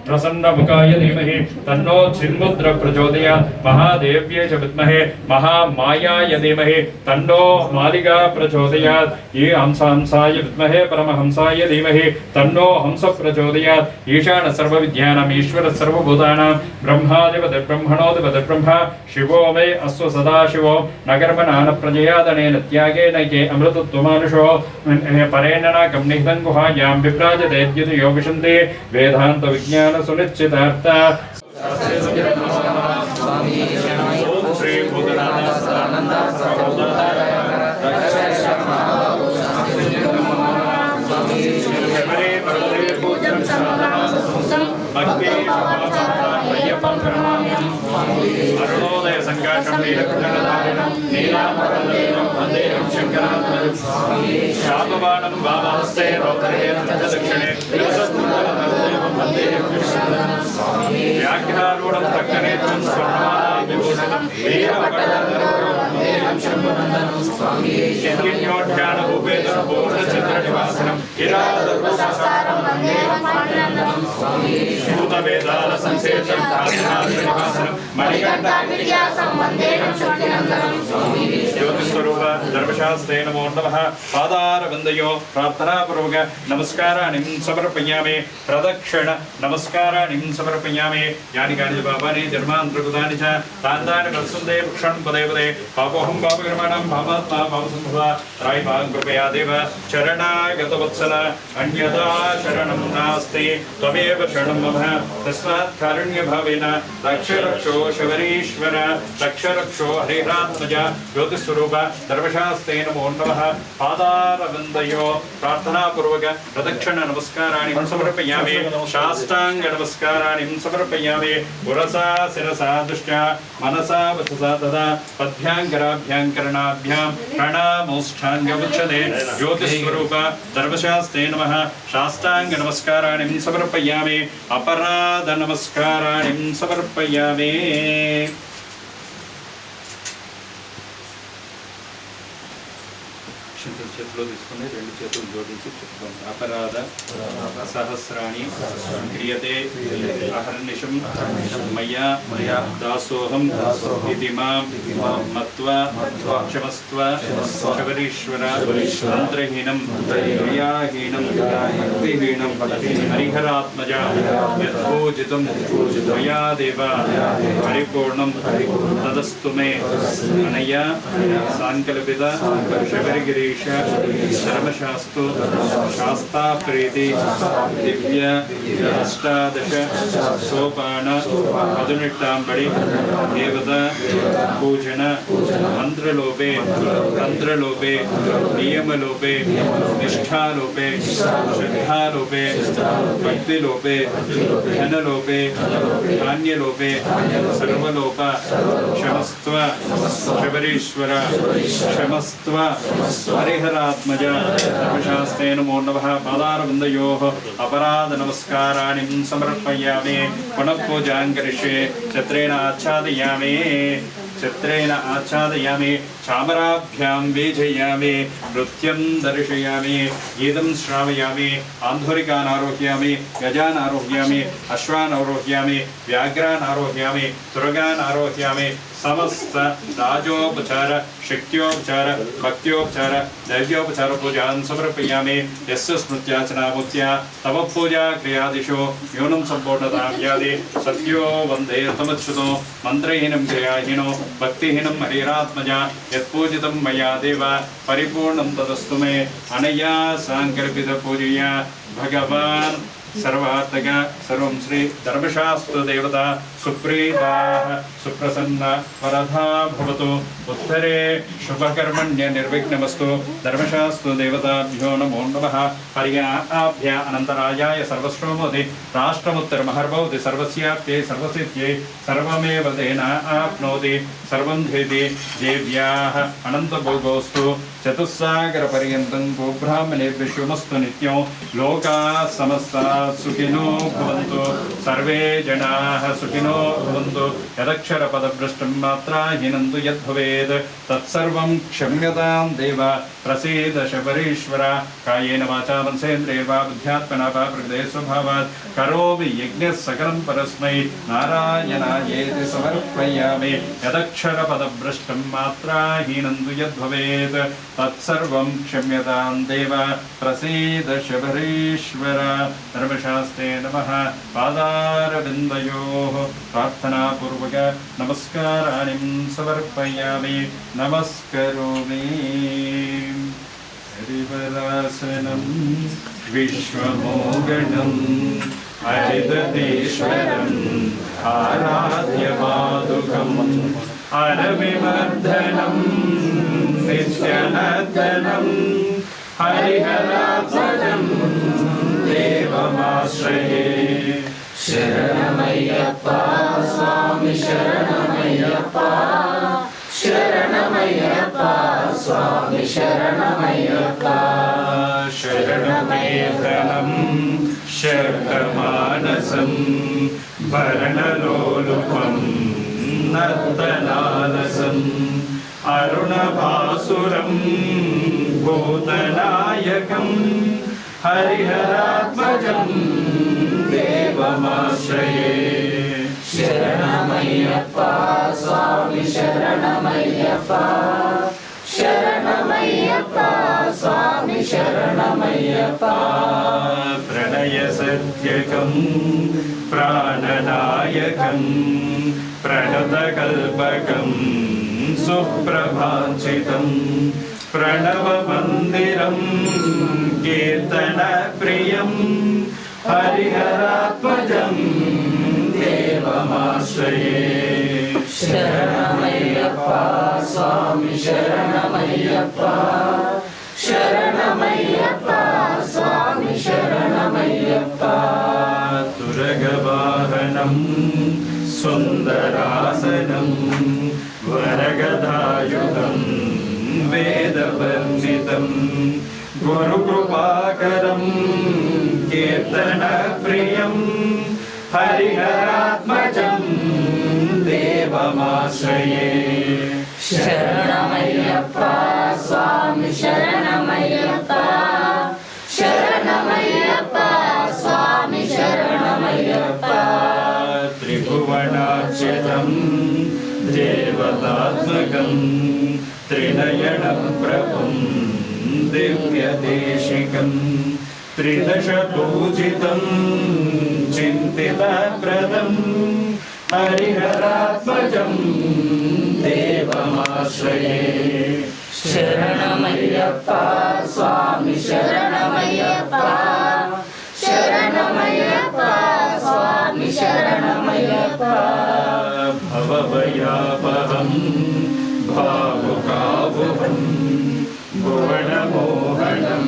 प्रसन्नमुखाय धीमहि तन्नो चिन्मुद्र प्रचोदयात् महादेव्यै च विद्महे महामायाय धीमहि तन्नो मालिका प्रचोदयात् ये हंसाय विद्महे परमहंसाय धीमहि तन्नो हंस प्रचोदयात् ईशान सर्वविद्यानाम् ईश्वर सर्वभूतानां ब्रह्माधिपतिर्ब्रह्मणोऽधिपतिर्ब्रह्मा शिवो मे अस्तु सदाशिवो न कर्मणा प्रजया दनेन त्यागेन ये अमृतत्वमानुषो परेण न गम्निहितं गुहायां विभ्राजते यद्यो विशन्ति वेदान्त विज्ञान सुनिश्चितार्थ स्वामी श्री भूतनाथ अरुणोदय संकाशं शातवानं वामहस्ते रौद्रेण दक्षिणे व्याघ्रारूढं दक्षिणेत्रं स्वर्णमालाविभूषणं वीरवकटधरं पूर्णचन्द्रनिवासनं हिरादरूपसारं भूतवेदाल संसेचं धारणानिवासनं ज्योतिस्वरूप धर्मशास्त्रे नमो नमः पादारविन्दयो प्रार्थनापूर्वक नमस्काराणि समर्पयामि प्रदक्षिण नमस्काराणि समर्पयामि यानि कानि पापानि जन्मान्तरकृतानि च तानि वर्षन्ते क्षणं पदे पदे पापोऽहं पापकर्माणां पापात्मा पापसम्भवा त्रायिपां कृपया देव शरणागतवत्सल अन्यथा शरणं नास्ति त्वमेव शरणं मम तस्मात् कारुण्यभावेन रक्ष रक्षो शबरीश्वर रक्ष रक्षो हरिरात्मज ज्योतिस्वरूप धर्मशास्त्रे नमो नमः पादारविन्दयो प्रार्थनापूर्वक प्रदक्षिण नमस्काराणि समर्पयामि साष्टांग नमस्काराणि समर्पयामि पुरसा शिरसा दृष्ट्या मनसा वचसा तदा पद्भ्यां करणाभ्यां प्रणामोष्ठाङ्गमुच्यते ज्योतिस्वरूप धर्मशास्त्रे नमः साष्टांग नमस्काराणि समर्पयामि अपराध नमस्काराणि समर्पयामि చేతుల్లో తీసుకుని రెండు చేతులు జోడించి చెప్తాం అపరాధ సహస్రాణి క్రియతే అహర్నిశం మయా దాసోహం ఇది మాం మత్వా క్షమస్వ శబరీశ్వర మంత్రహీనం క్రియాహీనం భక్తిహీనం హరిహరాత్మజ యత్పూజితం మయా దేవ పరిపూర్ణం తదస్తు మే అనయా సాంకల్పిత శబరిగిరీశ धर्मशास्तु शास्ता प्रीति दिव्य अष्टादश सोपान मधुनिष्ठांबड़ी देवता पूजन मंत्रलोपे तंत्रलोपे नियमलोपे निष्ठालोपे श्रद्धालोपे भक्तिलोपे धनलोपे धान्यलोपे सर्वलोप क्षमस्त्व शबरीश्वर क्षमस्त्व हरिहरात्मज धर्मशास्त्रे नमो नमः पादारविन्दयोः अपराध नमस्काराणि समर्पयामि पुनः पूजां करिष्ये छत्रेण आच्छादयामि चामराभ्यां वेजयामि नृत्यं दर्शयामि गीतं श्रावयामि आन्धोरिकान् आरोहयामि गजान् आरोहयामि अश्वान् आरोहयामि व्याघ्रान् आरोहयामि तुरगान् आरोहयामि समस्त राजोपचार शक्त्योपचार भक्त्योपचार दैव्योपचार पूजां समर्पयामि यस्य स्मृत्याचनाभूत्या तव पूजा क्रियादिषु न्यूनं सम्पूर्णतां यादि सत्यो वन्दे तमच्युतो मन्त्रहीनं क्रियाहीनो भक्तिहीनं हरिरात्मज यत्पूजितं मया देव परिपूर्णं तदस्तु मे अनया साङ्कल्पितपूजया भगवान् सर्वात्मक सर्वं श्री धर्मशास्त्र देवता सुप्रीताः सुप्रसन्न वरदा भवतु उत्तरे शुभकर्मण्य निर्विघ्नमस्तु धर्मशास्त्र देवताभ्यो नमो नमः हरियाभ्य अनन्तरायाय सर्वश्रोमोति राष्ट्रमुत्तरमहर्भवति सर्वस्याप्त्यै सर्वसिद्ध्यै सर्वमेव तेन आप्नोति सर्वं धेति देव्याः अनन्तभोगोऽस्तु चतुस्सागरपर्यन्तं गोब्राह्मणेभ्यः शुभमस्तु नित्यं लोकाः समस्ताः सुखिनो भवन्तु सर्वे जनाः सुखिनो भवन्तु यदक्षरपदभ्रष्टं मात्राहीनं तु यद्भवेत् तत्सर्वं क्षम्यतां देव प्रसीद शबरीश्वर कायेन वाचा मनसेन्द्रियैर्वा बुद्ध्यात्मना वा प्रकृते स्वभावात् करोमि यज्ञः सकलं परस्मै नारायणायेति समर्पयामि यदक्षरपदभ्रष्टं मात्राहीनं तु यद्भवेत् तत्सर्वं क्षम्यतां देव प्रसीद शबरीश्वर धर्मशास्त्रे नमः पादारविन्दयोः प्रार्थनापूर्वक नमस्काराणि समर्पयामि नमस्करोमि हरिवरासनं विश्वमोगणं हरिदतीश्वरम् आराध्यपादुकम् अरविमर्दनं नित्यनर्दनं हरिहरात्मजं देवमाश्रये शरणमय्यप्पा स्वामी शरणमय्यप्पा शरणमय्यप्पा स्वामी शरणमय्यप्पा शरणमेधनं शरणमानसं भरणलोलुपं नर्तनालसम् अरुणभासुरं भूतनायकं हरिहरात्मजं देवमाश्रये शरणमय्यप्पा स्वामी शरणमय्यप्पा शरणमय्यप्पा स्वामी शरणमय्यप्पा प्रणयसत्यकं प्राणनायकं प्रणतकल्पकं सुप्रभाषितं प्रणवमन्दिरं कीर्तनप्रियं हरिहरात्मजं देवमाश्रये शरणमय्यप्पा स्वामी शरणमय्यप्पा शरणमय्यप्पा स्वामी शरणमय्यप्पा तुरगवाहनं सुन्दरासनं वरगदायुधं वेदवर्णितं गुरुकृपाकरं कीर्तनप्रियं हरिहरात्मजं देवमाश्रये शरणमय्यप्पा स्वामी शरणमय्यप्पा शरणमय्यप्पा स्वामी शरणमय्यप्पा त्रिभुवनाच्युतं देवतात्मकं त्रिनयनप्रभुं दिव्यदेशिकं त्रिदशपूजितं चिन्तितप्रदं हरिहरात्मजं देवमाश्रये शरणमय्यप्पा स्वामी शरणमय्यप्पा शरणमय्यप्पा स्वामी शरणमय्यप्पा भवभयापहं भावुकावुहं भुवनमोहनं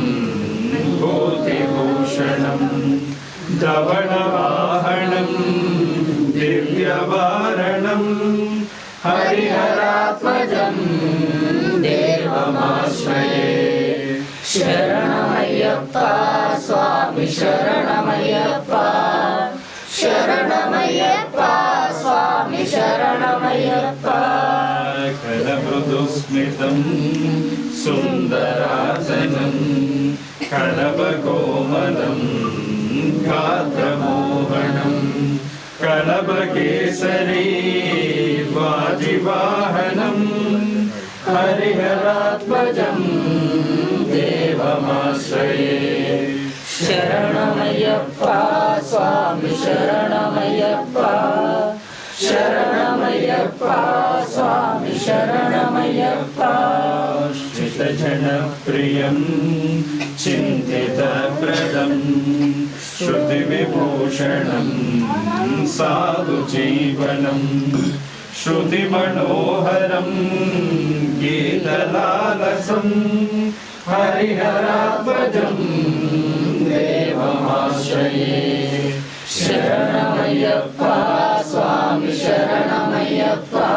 भूतिभूषणं धवनवाहनं दिव्यवारणं हरिहरात्मजं देवमाश्रये शरणमय्यप्पा स्वामी शरणमय्यप्पा शरणमय्यप्पा स्वामी शरणमय्यप्पा कलमृदुस्मितं सुन्दरासनं कलपकोमलं गात्रमोहनं कलपकेसरी वाजिवाहनं हरिहरात्मजं देवमाश्रये शरणमय्यप्पा स्वामी शरणमय्यप्पा शरणमय्यप्पा स्वामी शरणमय्यप्पा श्रितजनप्रियं चिन्तितप्रदं श्रुतिविभूषणं साधुजीवनं श्रुतिमनोहरं गीतलालसं हरिहरात्मजं देवमाश्रये शरणमय्यप्पा स्वामी शरणमय्यप्पा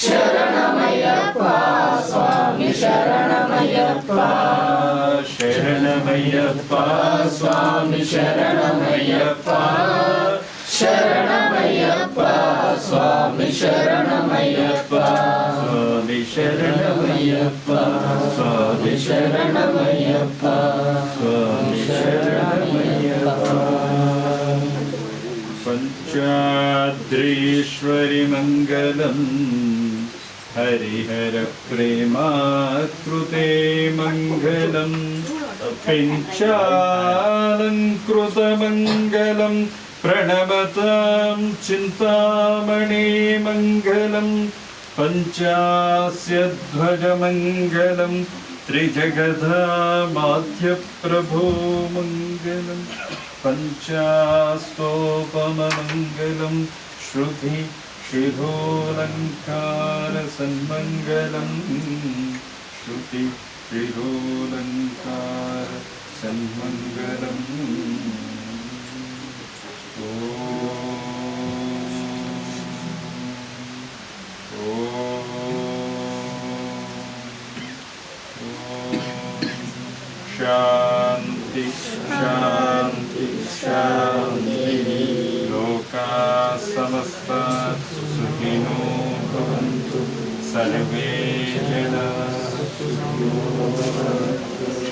शरणमय्यप्पा स्वामी शरणमय्यप्पा शरणमय्यप्पा स्वामी शरणमय्यप्पा शरणमय्यप्पा स्वामी शरणमय्यप्पा स्वामी शरणमय्यप्पा स्वामी शरणमय्यप्पा स्वामी शरणमय्यप्पा पंचाद्रीश्वरि मङ्गलम् हरिहर प्रेमाकृते मङ्गलम् पिञ्चालङ्कृतमङ्गलं प्रणवतां चिन्तामणि मङ्गलम् पञ्चास्यध्वजमङ्गलं त्रिजगधामाध्यप्रभो मङ्गलम् पञ्चास्तोपममङ्गलं श्रुति शिरोऽलङ्कारसन्मङ्गलं श्रुति शिरोऽलङ्कारसन्मङ्गलम् शान्ति शान्ति शान्ति लोका समस्ता सुखिनो भवन्तु सर्वे जनाः सुखिनो भवन्तु